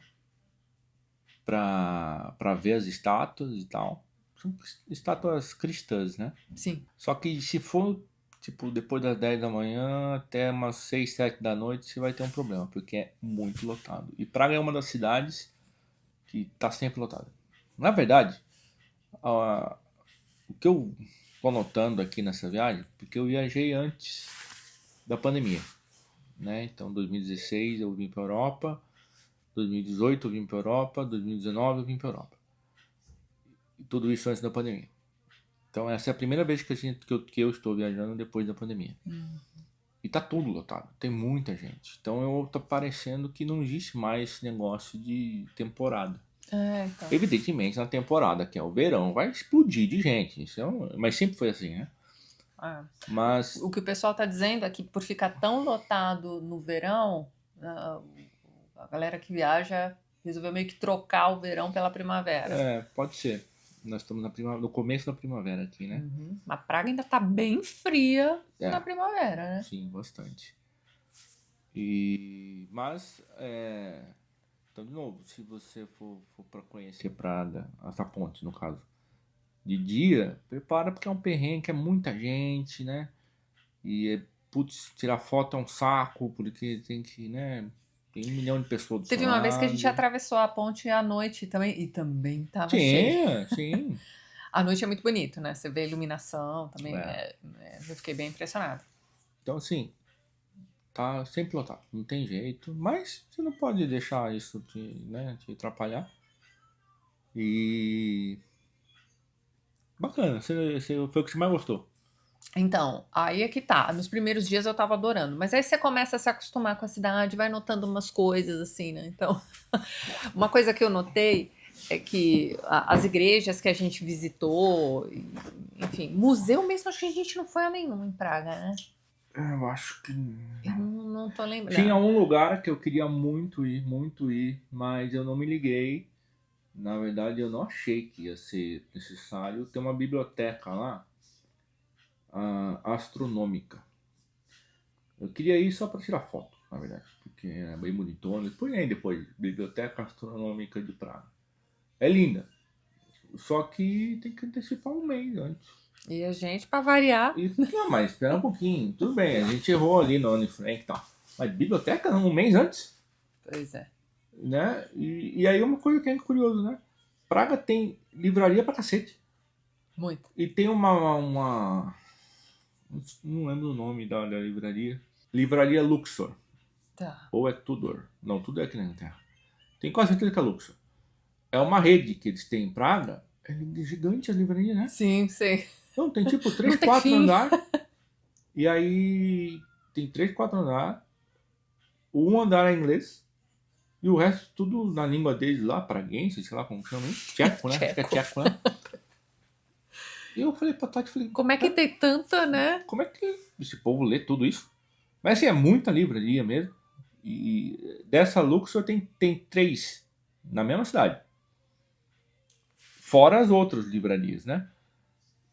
pra ver as estátuas e tal. São estátuas cristãs, né? Sim. Só que se for, tipo, depois das 10 da manhã até umas 6, 7 da noite, você vai ter um problema, porque é muito lotado. E Praga é uma das cidades que tá sempre lotada. Na verdade, o que eu tô notando aqui nessa viagem, porque eu viajei antes da pandemia, né? Então, 2016 eu vim pra Europa, 2018 eu vim pra Europa, 2019 eu vim pra Europa. E tudo isso antes da pandemia. Então essa é a primeira vez que eu estou viajando depois da pandemia. E tá tudo lotado, tem muita gente. Então tá parecendo que não existe mais esse negócio de temporada. Então. Evidentemente na temporada, que é o verão, vai explodir de gente. Mas sempre foi assim, né? Mas o que o pessoal tá dizendo é que por ficar tão lotado no verão, a galera que viaja resolveu meio que trocar o verão pela primavera. Pode ser. Nós estamos no começo da primavera aqui, né? A Praga ainda tá bem fria na primavera, né? Sim, bastante. Mas, então, de novo, se você for para conhecer Praga, essa ponte, no caso, de dia, prepara porque é um perrengue, é muita gente, né? E, tirar foto é um saco, porque tem que, né? Tem 1 milhão de pessoas do Teve uma vez que a gente atravessou a ponte à noite também, e também tava cheio. Sim. À noite é muito bonito, né? Você vê a iluminação também, eu fiquei bem impressionado. Então, assim, tá sempre lotado, não tem jeito, mas você não pode deixar isso te atrapalhar. E bacana, foi o que você mais gostou. Então, aí é que tá. Nos primeiros dias eu tava adorando. Mas aí você começa a se acostumar com a cidade, vai notando umas coisas assim, né? Então, uma coisa que eu notei é que as igrejas que a gente visitou, enfim, museu mesmo, acho que a gente não foi a nenhum em Praga, né? Eu acho que... Eu não tô lembrando. Tinha um lugar que eu queria muito ir, mas eu não me liguei Na verdade, eu não achei que ia ser necessário ter uma biblioteca lá astronômica. Eu queria ir só para tirar foto, na verdade, porque é bem bonitona. Põe aí depois, Biblioteca Astronômica de Praga. É linda, só que tem que antecipar um mês antes. E a gente, pra variar. Não, mas espera um pouquinho. Tudo bem, a gente errou ali no Anne Frank e tal. Mas biblioteca não, um mês antes? Pois é. Né? E aí uma coisa que é curioso, né? Praga tem livraria pra cacete. Muito. E tem uma não lembro o nome da livraria. Livraria Luxor. Tá. Ou é Tudor. Não, Tudor é aqui na Inglaterra. Tem quase certeza que é Luxor. É uma rede que eles têm em Praga. É gigante a livraria, né? Sim, sim. Não, tem tipo 3, Não tem 4 fim. andares. E aí tem 3, 4 andares. Um andar é inglês. E o resto tudo na língua deles lá, praguense, sei lá como chama, hein? Tcheco, né? Acho que é tcheco, né? E eu falei pra Tati, falei, Como é que tem tanta, né? como é que esse povo lê tudo isso? Mas assim, é muita livraria mesmo. E dessa Luxor tem 3 na mesma cidade. Fora as outras livrarias, né?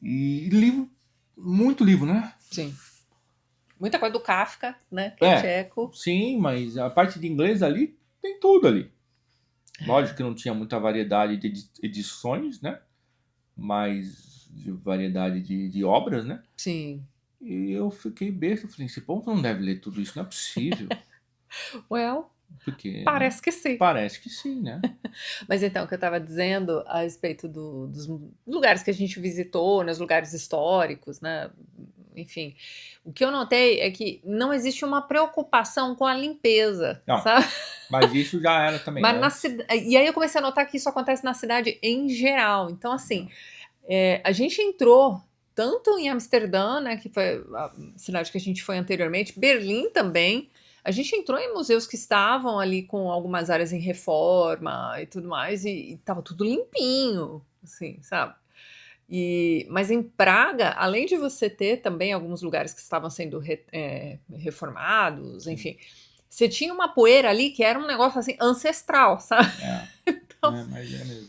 E livro, muito livro, né? Sim. Muita coisa do Kafka, né? Que é tcheco. Sim, mas a parte de inglês ali, tem tudo ali. Lógico que não tinha muita variedade de edições, né? Mas de variedade de obras, né? Sim. E eu fiquei besta, falei, esse povo não deve ler tudo isso, não é possível. Well, Porque, parece né? que sim. Parece que sim, né? Mas então, o que eu estava dizendo a respeito dos lugares que a gente visitou, nos lugares históricos, né? Enfim, o que eu notei é que não existe uma preocupação com a limpeza, Não, sabe? mas isso já era também, Mas né? E aí eu comecei a notar que isso acontece na cidade em geral. Então, assim, a gente entrou tanto em Amsterdã, né, que foi a cidade que a gente foi anteriormente, Berlim também. A gente entrou em museus que estavam ali com algumas áreas em reforma e tudo mais, e estava tudo limpinho, assim, sabe? Mas em Praga, além de você ter também alguns lugares que estavam sendo reformados, enfim, você tinha uma poeira ali que era um negócio assim ancestral, sabe? Então, Mas é mesmo.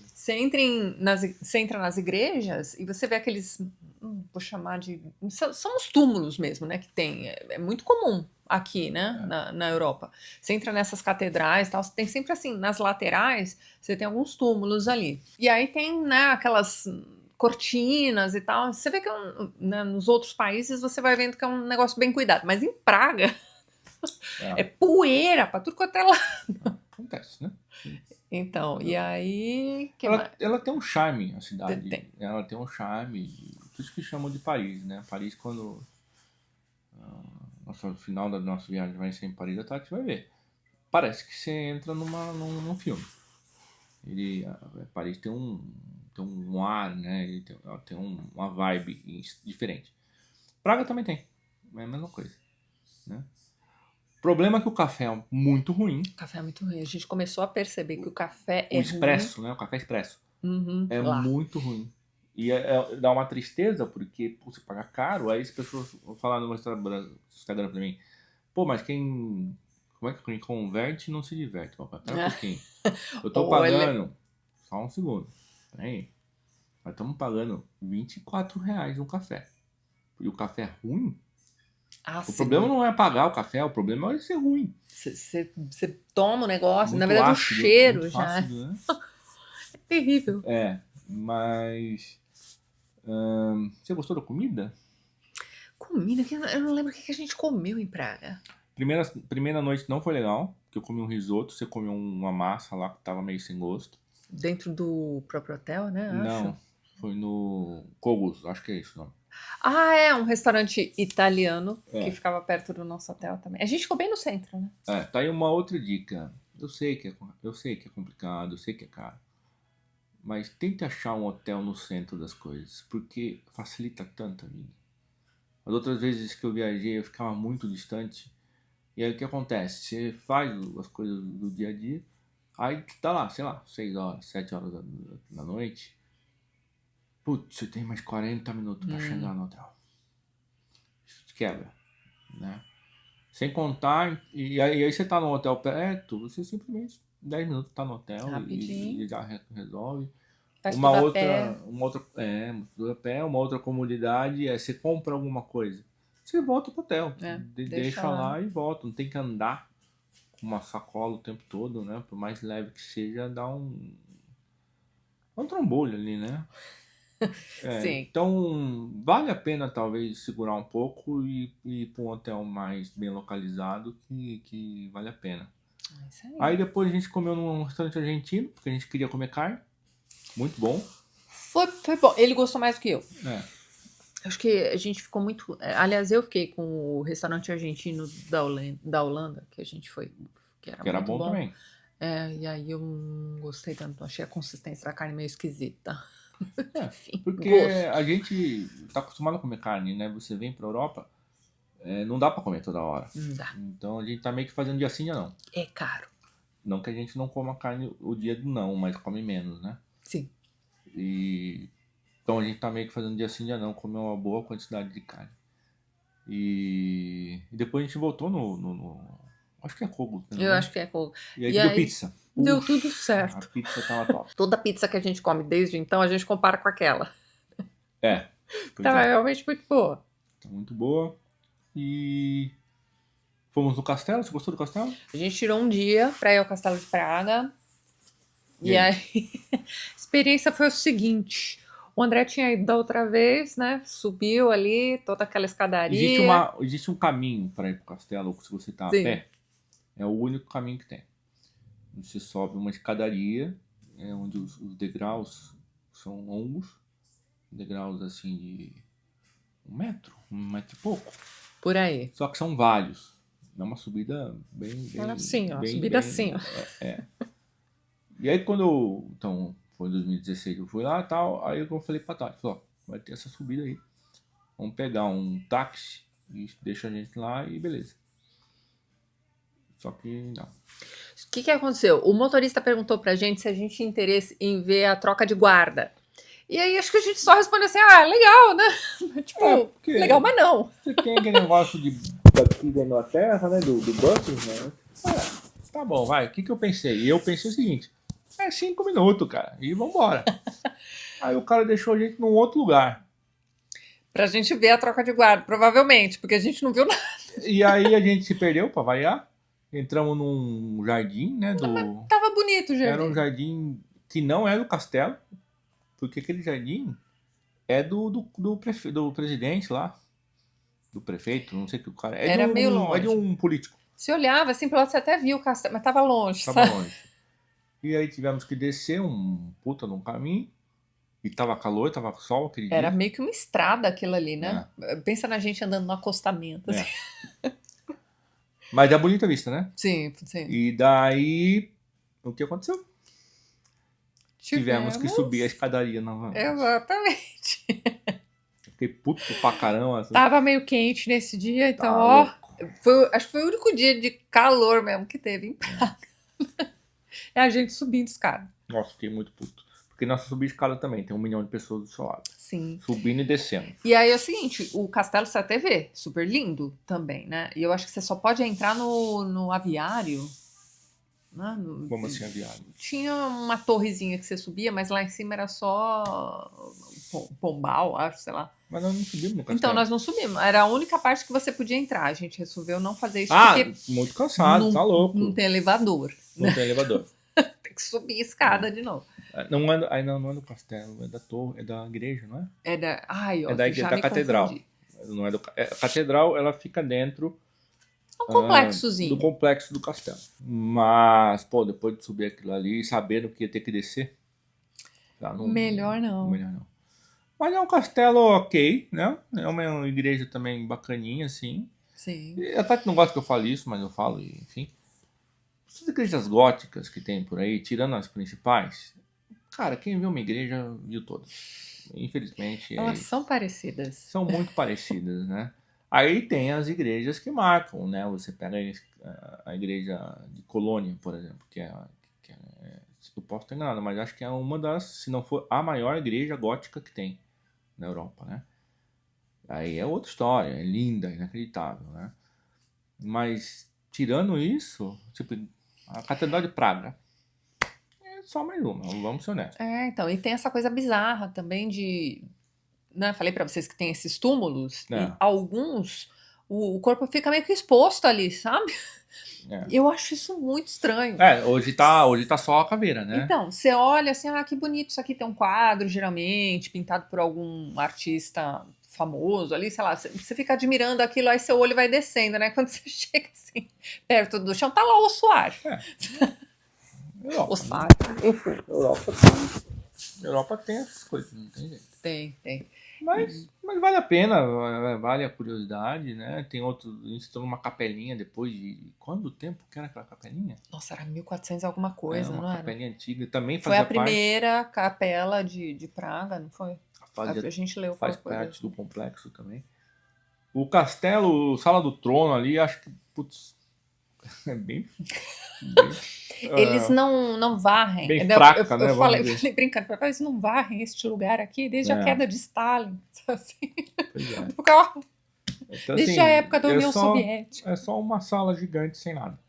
você entra nas igrejas e você vê aqueles, vou chamar de, são os túmulos mesmo, né, que tem, é muito comum aqui, né, na Europa. Você entra nessas catedrais e tal, você tem sempre assim, nas laterais, você tem alguns túmulos ali. E aí tem, né, aquelas cortinas e tal, você vê que né, nos outros países você vai vendo que é um negócio bem cuidado, mas em Praga é poeira pra tudo quanto é lado. Acontece, né? Então, e aí... Ela tem um charme, a cidade. Tem. Ela tem um charme. Por isso que chamam de Paris, né? Paris, quando no final da nossa viagem vai ser em Paris, a Tati vai ver. Parece que você entra num filme. Paris tem um ar, né? Ele tem uma vibe diferente. Praga também tem. É a mesma coisa, né? O problema é que o café é muito ruim. O café é muito ruim. A gente começou a perceber que o café é O expresso, ruim. né? O café expresso. Uhum, É lá. muito ruim. E dá uma tristeza, porque você paga caro, aí as pessoas vão falar no meu Instagram pra mim, pô, mas como é que quem converte não se diverte? Papai, pera um pouquinho. Eu tô pagando, só um segundo, peraí, nós estamos pagando R$24 um café. E o café é ruim? O problema não é pagar o café, o problema é ser ruim. Você toma o negócio, Muito na verdade ácido, o cheiro muito já ácido, né? é terrível. Mas você gostou da comida? Comida, eu não lembro o que a gente comeu em Praga. Primeira noite não foi legal, porque eu comi um risoto, você comeu uma massa lá que tava meio sem gosto. Dentro do próprio hotel, né? Não, acho. Foi no Cogos, acho que é isso o nome. Ah, é um restaurante italiano que ficava perto do nosso hotel também. A gente ficou bem no centro, né? Tá aí uma outra dica. Eu sei que é complicado, eu sei que é caro. Mas tente achar um hotel no centro das coisas, porque facilita tanto a vida. As outras vezes que eu viajei, eu ficava muito distante. E aí o que acontece? Você faz as coisas do dia a dia, aí tá lá, sei lá, 6 horas, 7 horas da noite. Putz, você tem mais 40 minutos pra chegar no hotel. Isso te quebra, né? Sem contar, e aí você tá no hotel perto, você simplesmente 10 minutos tá no hotel Rapidinho. e já resolve. Faz Uma tudo a outra, pé. tudo a pé, uma outra comodidade é você compra alguma coisa, você volta pro hotel, Deixa deixa lá. lá e volta, não tem que andar com uma sacola o tempo todo, né? Por mais leve que seja, dá um trambolho ali, né? Sim. Então vale a pena talvez segurar um pouco e ir para um hotel mais bem localizado que vale a pena. Isso aí. Aí depois a gente comeu num restaurante argentino, porque a gente queria comer carne. Muito bom. Foi bom. Ele gostou mais do que eu. É. Acho que a gente ficou muito. Aliás, eu fiquei com o restaurante argentino da Holanda, que a gente foi, que era Que era muito bom bom. também. E aí eu não gostei tanto. Achei a consistência da carne meio esquisita. Enfim, Porque gosto. a gente tá acostumado a comer carne, né? Você vem pra Europa, não dá pra comer toda hora. Não dá. Então a gente tá meio que fazendo dia sim, dia não. É caro. Não que a gente não coma carne o dia do não, mas come menos, né? Sim. Então a gente tá meio que fazendo dia sim, dia não, comer uma boa quantidade de carne. E depois a gente voltou no acho que é Kogo. Eu acho que é. E aí deu pizza. Deu Puxa, tudo certo. A pizza tava top. Toda pizza que a gente come desde então, a gente compara com aquela. Pois Tava é. realmente muito boa. Tá muito boa. E fomos no castelo. Você gostou do castelo? A gente tirou um dia pra ir ao Castelo de Praga. E aí, a experiência foi o seguinte: o André tinha ido da outra vez, né? Subiu ali, toda aquela escadaria. Existe um caminho para ir pro castelo, se você tá a Sim. pé. É o único caminho que tem. Você sobe uma escadaria, onde os degraus são longos. Degraus assim de 1 metro e pouco. Por aí. Só que são vários. É uma subida bem Assim, ó. bem- Subida bem- assim, ó. E aí quando então foi em 2016 eu fui lá e tal, aí eu falei pra Tati, falei, ó, vai ter essa subida aí. Vamos pegar um táxi e deixa a gente lá e beleza. Só que não. O que aconteceu? O motorista perguntou pra gente se a gente tinha interesse em ver a troca de guarda. E aí acho que a gente só respondeu assim, legal, né? Tipo, porque legal, mas não. Você tem aquele negócio daqui da Inglaterra, né? Do Buckingham. Tá bom, vai. O que eu pensei? E eu pensei o seguinte: 5 minutos, cara, e vambora. Aí o cara deixou a gente num outro lugar. Pra gente ver a troca de guarda, provavelmente, porque a gente não viu nada. E aí a gente se perdeu, pra variar. Entramos num jardim, né? Tava bonito, gente. Era um jardim que não é do castelo, porque aquele jardim é do presidente lá. Do prefeito, não sei o que o cara. Era meio longe. É de um político. Se olhava assim, pelo lado você até viu o castelo, mas tava longe, Tava sabe? longe. E aí tivemos que descer um puta num caminho. E tava calor, tava sol aquele Era dia. meio que uma estrada aquilo ali, né? Pensa na gente andando no acostamento. Assim. Mas é bonita a vista, né? Sim. E daí, o que aconteceu? Tivemos que subir a escadaria novamente. Exatamente. Fiquei puto pra caramba. Assim. Tava meio quente nesse dia, então, louco. acho que foi o único dia de calor mesmo que teve em Praga. É a gente subindo escada. Nossa, fiquei muito puto. Porque nós subir escada também, tem 1 milhão de pessoas do seu lado. Sim. Subindo e descendo. E aí é o seguinte, o castelo você até vê, super lindo também, né? E eu acho que você só pode entrar no aviário. Né? Como assim, aviário? Tinha uma torrezinha que você subia, mas lá em cima era só pombal, acho, sei lá. Mas nós não subimos no castelo. Então nós não subimos, era a única parte que você podia entrar. A gente resolveu não fazer isso porque muito cansado, tá louco. não tem elevador. Não tem elevador. Tem que subir a escada de novo. Não é do castelo, é da torre, é da igreja, não é? É da, da catedral. Não é a catedral, ela fica dentro um complexozinho. do complexo do castelo. Mas, depois de subir aquilo ali, sabendo que ia ter que descer, Melhor não. Mas é um castelo ok, né? É uma igreja também bacaninha, assim. Sim. A Tati não gosta que eu fale isso, mas eu falo, enfim. Essas igrejas góticas que tem por aí, tirando as principais, cara, quem viu uma igreja viu todas. Infelizmente. Elas são parecidas. São muito parecidas, né? Aí tem as igrejas que marcam, né? Você pega a igreja de Colônia, por exemplo, que eu posso ter enganado, mas acho que é uma das, se não for a maior igreja gótica que tem na Europa, né? Aí é outra história, é linda, inacreditável, né? Mas tirando isso, tipo, a Catedral de Praga, só mais uma, vamos ser honestos. Então, e tem essa coisa bizarra também de, né, falei pra vocês que tem esses túmulos, e É. alguns, o corpo fica meio que exposto ali, sabe? É. Eu acho isso muito estranho. Hoje tá só a caveira, né? Então, você olha assim, que bonito, isso aqui tem um quadro, geralmente, pintado por algum artista famoso ali, sei lá, você fica admirando aquilo, aí seu olho vai descendo, né? Quando você chega assim, perto do chão, tá lá o ossuário. Europa, Ossuário. Enfim, Europa tem essas coisas, não tem jeito. Tem. Mas vale a pena, vale a curiosidade, né? Tem outro, a gente tem uma capelinha depois de... Quanto tempo que era aquela capelinha? Nossa, era 1400 alguma coisa, uma não era? capelinha antiga, também Foi fazia a primeira capela de Praga, não foi? A gente leu faz qualquer coisa. parte do complexo também. O castelo, Sala do Trono ali, acho que, putz, é bem Eles não varrem. bem Eu fraca, né, Eu vamos falei dizer. brincando, papai, eles não varrem este lugar aqui desde a É. queda de Stalin. Assim, Pois é. Então, desde assim, a época da é União só- Soviética. É só uma sala gigante sem nada.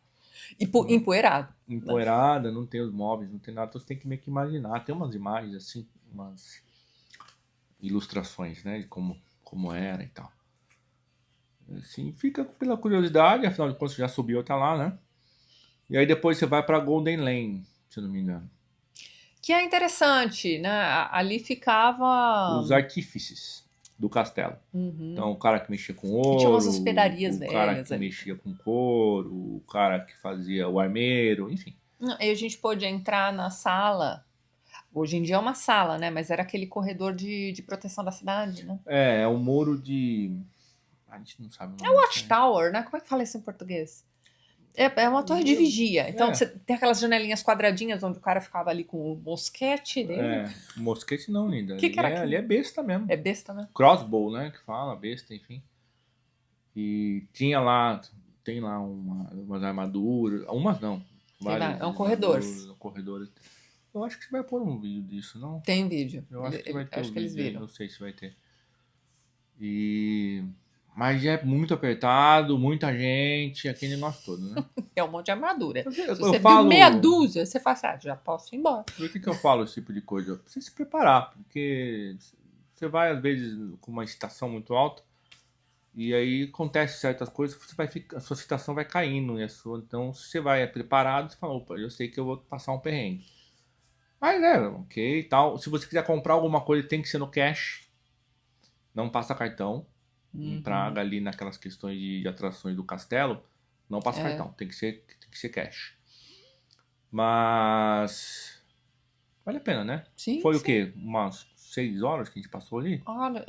E empoeirado. Empoeirada, não tem os móveis, não tem nada. Então você tem que meio que imaginar. Tem umas imagens assim, umas ilustrações, né, de como era e tal. Assim, fica pela curiosidade, afinal de contas você já subiu até lá, né? E aí depois você vai pra Golden Lane, se eu não me engano. Que é interessante, né? Ali ficava. Os artífices do castelo. Uhum. Então, o cara que mexia com ouro, tinha umas hospedarias o cara velhas que ali. mexia com couro, o cara que fazia o armeiro, enfim. Aí a gente pôde entrar na sala. Hoje em dia é uma sala, né? Mas era aquele corredor de proteção da cidade, né? É um muro de... A gente não sabe o nome. Watchtower, né? Como é que fala isso em português? É uma torre de vigia. Então você tem aquelas janelinhas quadradinhas onde o cara ficava ali com o mosquete dele. Mosquete não, linda. Que era aquilo? Ali é besta mesmo. É besta, né? Crossbow, né? Que fala, besta, enfim. E tem lá umas armaduras. Umas não. Várias É um corredor. armaduras, corredores. Eu acho que você vai pôr um vídeo disso, não? Tem vídeo. Eu acho que vai ter Acho um que eles vídeo aí, viram. não sei se vai ter. Mas é muito apertado, muita gente, aquele negócio todo, né? É um monte de armadura. Eu Se falo- você viu meia dúzia, você fala assim, já posso ir embora. Por que eu falo esse tipo de coisa? Precisa se preparar, porque você vai, às vezes, com uma excitação muito alta, e aí acontece certas coisas, a sua excitação vai caindo, então se você vai preparado, você fala, opa, eu sei que eu vou passar um perrengue. Mas ok, tal. Se você quiser comprar alguma coisa, tem que ser no cash, não passa cartão. Em Praga, ali naquelas questões de atrações do castelo, não passa cartão, tem que ser cash. Mas vale a pena, né? Sim, Foi sim. o quê? Umas 6 horas que a gente passou ali? Olha,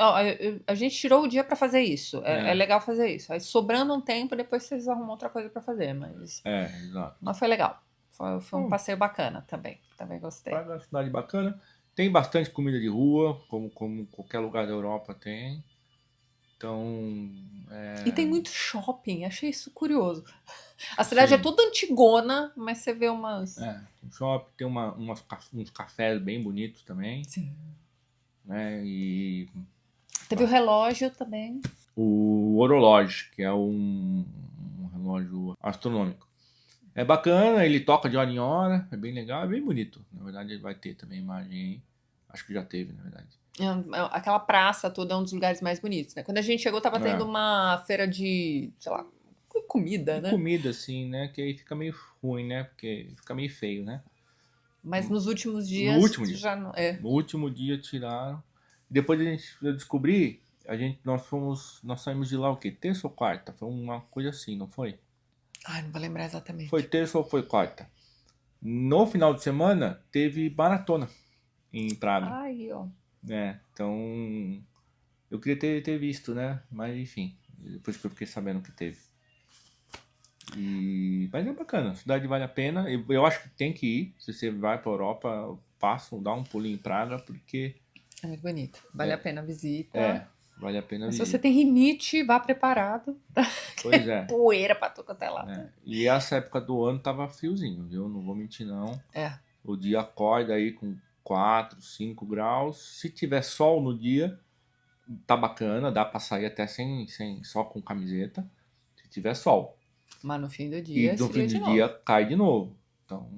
a gente tirou o dia pra fazer isso. É legal fazer isso. Aí sobrando um tempo, depois vocês arrumam outra coisa pra fazer. Mas Exato. foi legal. Foi um passeio bacana também. Também gostei. Praga é uma cidade bacana. Tem bastante comida de rua, como qualquer lugar da Europa tem. Então, E tem muito shopping, achei isso curioso. A cidade é toda antigona, mas você vê umas. um shopping, tem uns cafés bem bonitos também. Sim. Né? E Teve o relógio também. o Horologe, que é um relógio astronômico. É bacana, ele toca de hora em hora, é bem legal, é bem bonito. Na verdade, ele vai ter também imagem aí. Acho que já teve, na verdade. Aquela praça toda é um dos lugares mais bonitos, né? Quando a gente chegou, tava tendo uma feira de, sei lá, comida, né? Comida, assim, né? Que aí fica meio ruim, né? Porque fica meio feio, né? Mas nos últimos dias. No último dia. Já não, No último dia tiraram. Depois eu descobri, nós saímos de lá o quê? Terça ou quarta? Foi uma coisa assim, não foi? Ai, não vou lembrar exatamente. Foi terça ou foi quarta? No final de semana, teve maratona em Praga. Ai, ó. Então eu queria ter visto, né? Mas enfim, depois que eu fiquei sabendo que teve. Mas é bacana, a cidade vale a pena. Eu acho que tem que ir. Se você vai pra Europa, dá um pulinho em Praga, porque É muito bonito. Vale a pena a visita. vale a pena Mas se visitar. você tem rinite, vá preparado. Pois é. Poeira pra tudo até lá. E essa época do ano tava friozinho, viu? Não vou mentir, não. O dia acorda aí com 4, 5 graus. Se tiver sol no dia, tá bacana, dá pra sair até só com camiseta. Se tiver sol. Mas no fim do dia, E no fim do dia cai de novo. Então,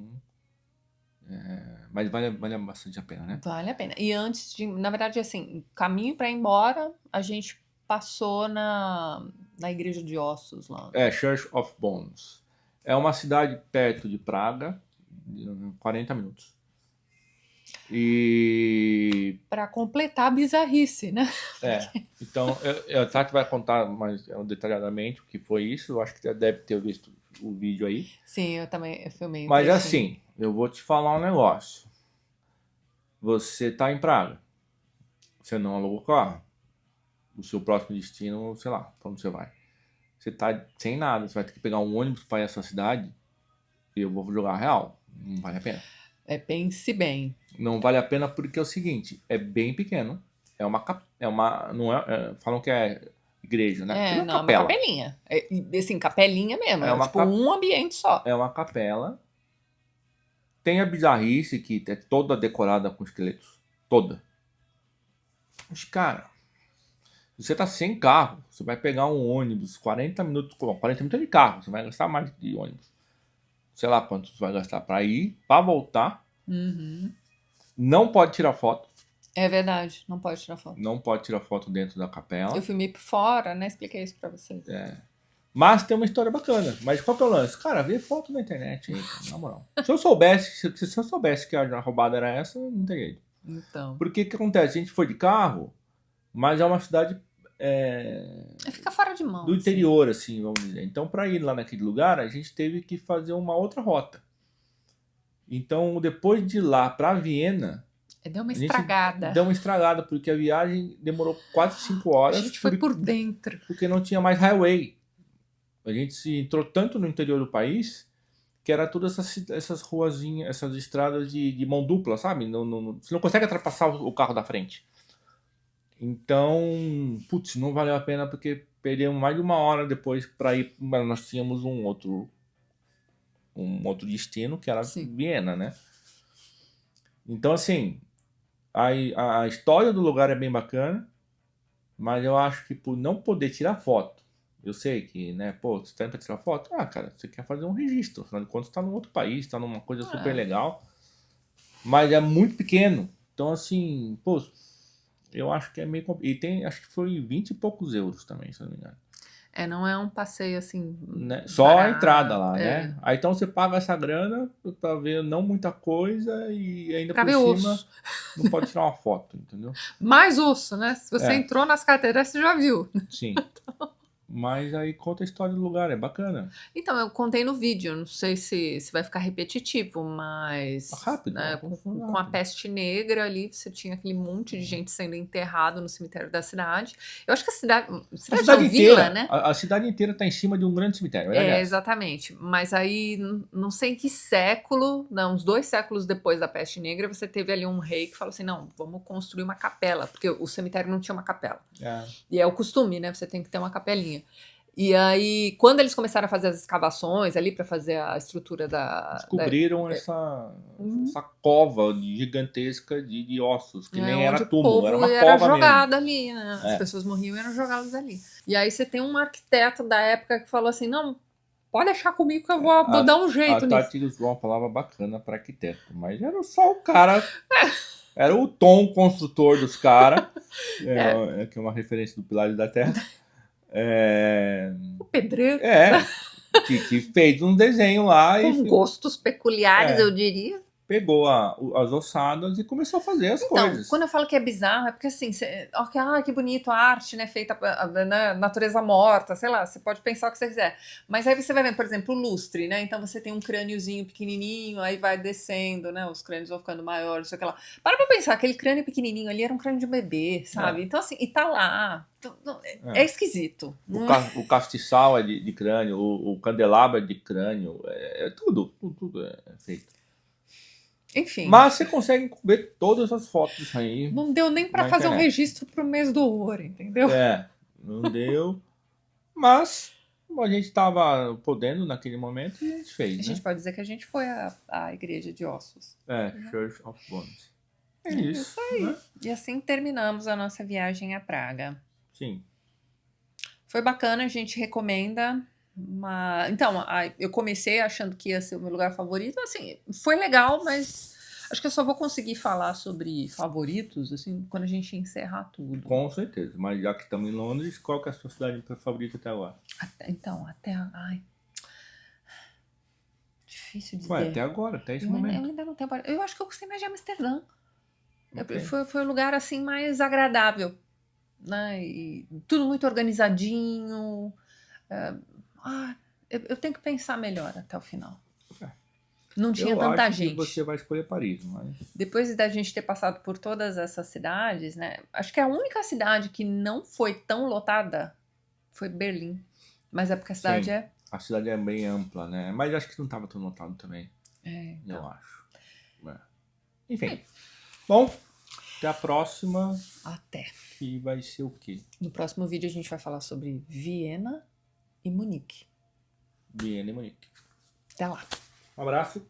Mas vale bastante a pena, né? Vale a pena. E antes de, na verdade, assim, caminho para ir embora, a gente passou na igreja de ossos lá. Church of Bones. É uma cidade perto de Praga, 40 minutos. E Para completar a bizarrice, né? então a Tati vai contar mais detalhadamente o que foi isso. Eu acho que já deve ter visto o vídeo aí. Sim, eu filmei. Mas trechinho. assim, eu vou te falar um negócio. Você tá em Praga. Você não alugou carro. O seu próximo destino, sei lá, pra onde você vai. Você tá sem nada. Você vai ter que pegar um ônibus para ir essa cidade. E eu vou jogar real. Não vale a pena. Pense bem. Não vale a pena porque é o seguinte, é bem pequeno. Não é, falam que é igreja, né? Não, é uma capelinha. Assim, capelinha mesmo. É tipo um ambiente só. É uma capela. Tem a bizarrice que é toda decorada com esqueletos. Toda. Mas, cara, você tá sem carro. Você vai pegar um ônibus, 40 minutos. 40 minutos de carro. Você vai gastar mais de ônibus. Sei lá quanto você vai gastar pra ir, pra voltar. Uhum. Não pode tirar foto. É verdade, não pode tirar foto. Não pode tirar foto dentro da capela. Eu filmei por fora, né? Expliquei isso pra vocês. Mas tem uma história bacana. Mas qual que é o lance? Cara, vê foto na internet aí, cara, na moral. Se eu soubesse que a roubada era essa, não tem jeito. Então. Porque o que acontece? A gente foi de carro, mas é uma cidade fica fora de mão. do interior, assim, vamos dizer. Então, pra ir lá naquele lugar, a gente teve que fazer uma outra rota. Então, depois de ir lá pra Viena... Deu uma estragada. Deu uma estragada, porque a viagem demorou quase 5 horas. A gente foi por dentro. Porque não tinha mais highway. A gente se entrou tanto no interior do país que era todas essas ruazinhas, essas estradas de mão dupla, sabe? Você não consegue ultrapassar o carro da frente. Então, putz, não valeu a pena porque perdemos mais de 1 hora depois para ir. Nós tínhamos um outro destino que era Viena, né? Então, assim, a história do lugar é bem bacana, mas eu acho que por não poder tirar foto, eu sei que, né, pô, você tá indo pra tirar foto? Cara, você quer fazer um registro, afinal de contas você tá num outro país, tá numa coisa super legal, mas é muito pequeno, então assim, pô, eu acho que é meio complicado, e acho que foi 20 e poucos euros também, se eu não me engano. Não é um passeio assim... Né? Só a entrada lá, né? Aí então você paga essa grana pra ver não muita coisa e ainda pra por ver cima osso. Não pode tirar uma foto, entendeu? Mais osso, né? Se você entrou nas carteiras, você já viu. Sim. Mas aí conta a história do lugar, é bacana. Então, eu contei no vídeo, não sei se vai ficar repetitivo, mas... Rápido. Né, com a peste negra ali, você tinha aquele monte de gente sendo enterrado no cemitério da cidade. Eu acho que a cidade inteira, vila, né? A cidade inteira está em cima de um grande cemitério. Exatamente. Mas aí, não sei em que século, uns 2 séculos depois da peste negra, você teve ali um rei que falou assim, não, vamos construir uma capela, porque o cemitério não tinha uma capela. E é o costume, né? Você tem que ter uma capelinha. E aí, quando eles começaram a fazer as escavações ali para fazer a estrutura descobriram essa cova gigantesca de ossos, que nem era túmulo, era uma cova era jogada ali, né? As pessoas morriam e eram jogadas ali. E aí você tem um arquiteto da época que falou assim, não, pode deixar comigo que eu vou dar um jeito nisso. A Tati usou uma palavra bacana para arquiteto, mas era só o cara... Era o Tom, construtor dos caras, que é uma referência do Pilares da Terra. O pedreiro. Que fez um desenho lá. Com gostos peculiares, eu diria. Pegou as ossadas e começou a fazer as coisas. Quando eu falo que é bizarro, é porque assim, que bonito a arte, né, feita na natureza morta, sei lá, você pode pensar o que você quiser. Mas aí você vai ver, por exemplo, o lustre, né, então você tem um crâniozinho pequenininho, aí vai descendo, né, os crânios vão ficando maiores, sei lá. Para pra pensar, aquele crânio pequenininho ali era um crânio de um bebê, sabe? Então assim, e tá lá. Então, é esquisito. O castiçal é de crânio, o candelabro é de crânio, tudo é feito. Enfim. Mas você consegue ver todas as fotos aí. Não deu nem pra fazer um registro pro mês do horror, entendeu? Não deu. Mas a gente tava podendo naquele momento e a gente fez. A gente pode dizer que a gente foi à igreja de ossos. Church of Bones. É isso aí. Né? E assim terminamos a nossa viagem a Praga. Sim. Foi bacana, a gente recomenda. Então, eu comecei achando que ia ser o meu lugar favorito. Assim, foi legal, mas Acho que eu só vou conseguir falar sobre favoritos, assim, quando a gente encerrar tudo. Com certeza. Mas já que estamos em Londres, qual que é a sua cidade favorita até agora? Ai, difícil dizer. Ué, até agora, até esse eu momento. ainda não tenho... Eu acho que eu gostei mais de Amsterdã. Ok. Foi o lugar, assim, mais agradável, né? E tudo muito organizadinho. Eu tenho que pensar melhor até o final. Não tinha Eu tanta acho gente. que você vai escolher Paris, mas... Depois da gente ter passado por todas essas cidades, né? Acho que a única cidade que não foi tão lotada foi Berlim. Mas é porque a cidade Sim. é... A cidade é bem ampla, né? Mas acho que não estava tão lotado também. então. Eu acho. É. Enfim. Bom, até a próxima. Até. Que vai ser o quê? No próximo vídeo a gente vai falar sobre Viena e Munique. Viena e Munique. Até lá. Um abraço.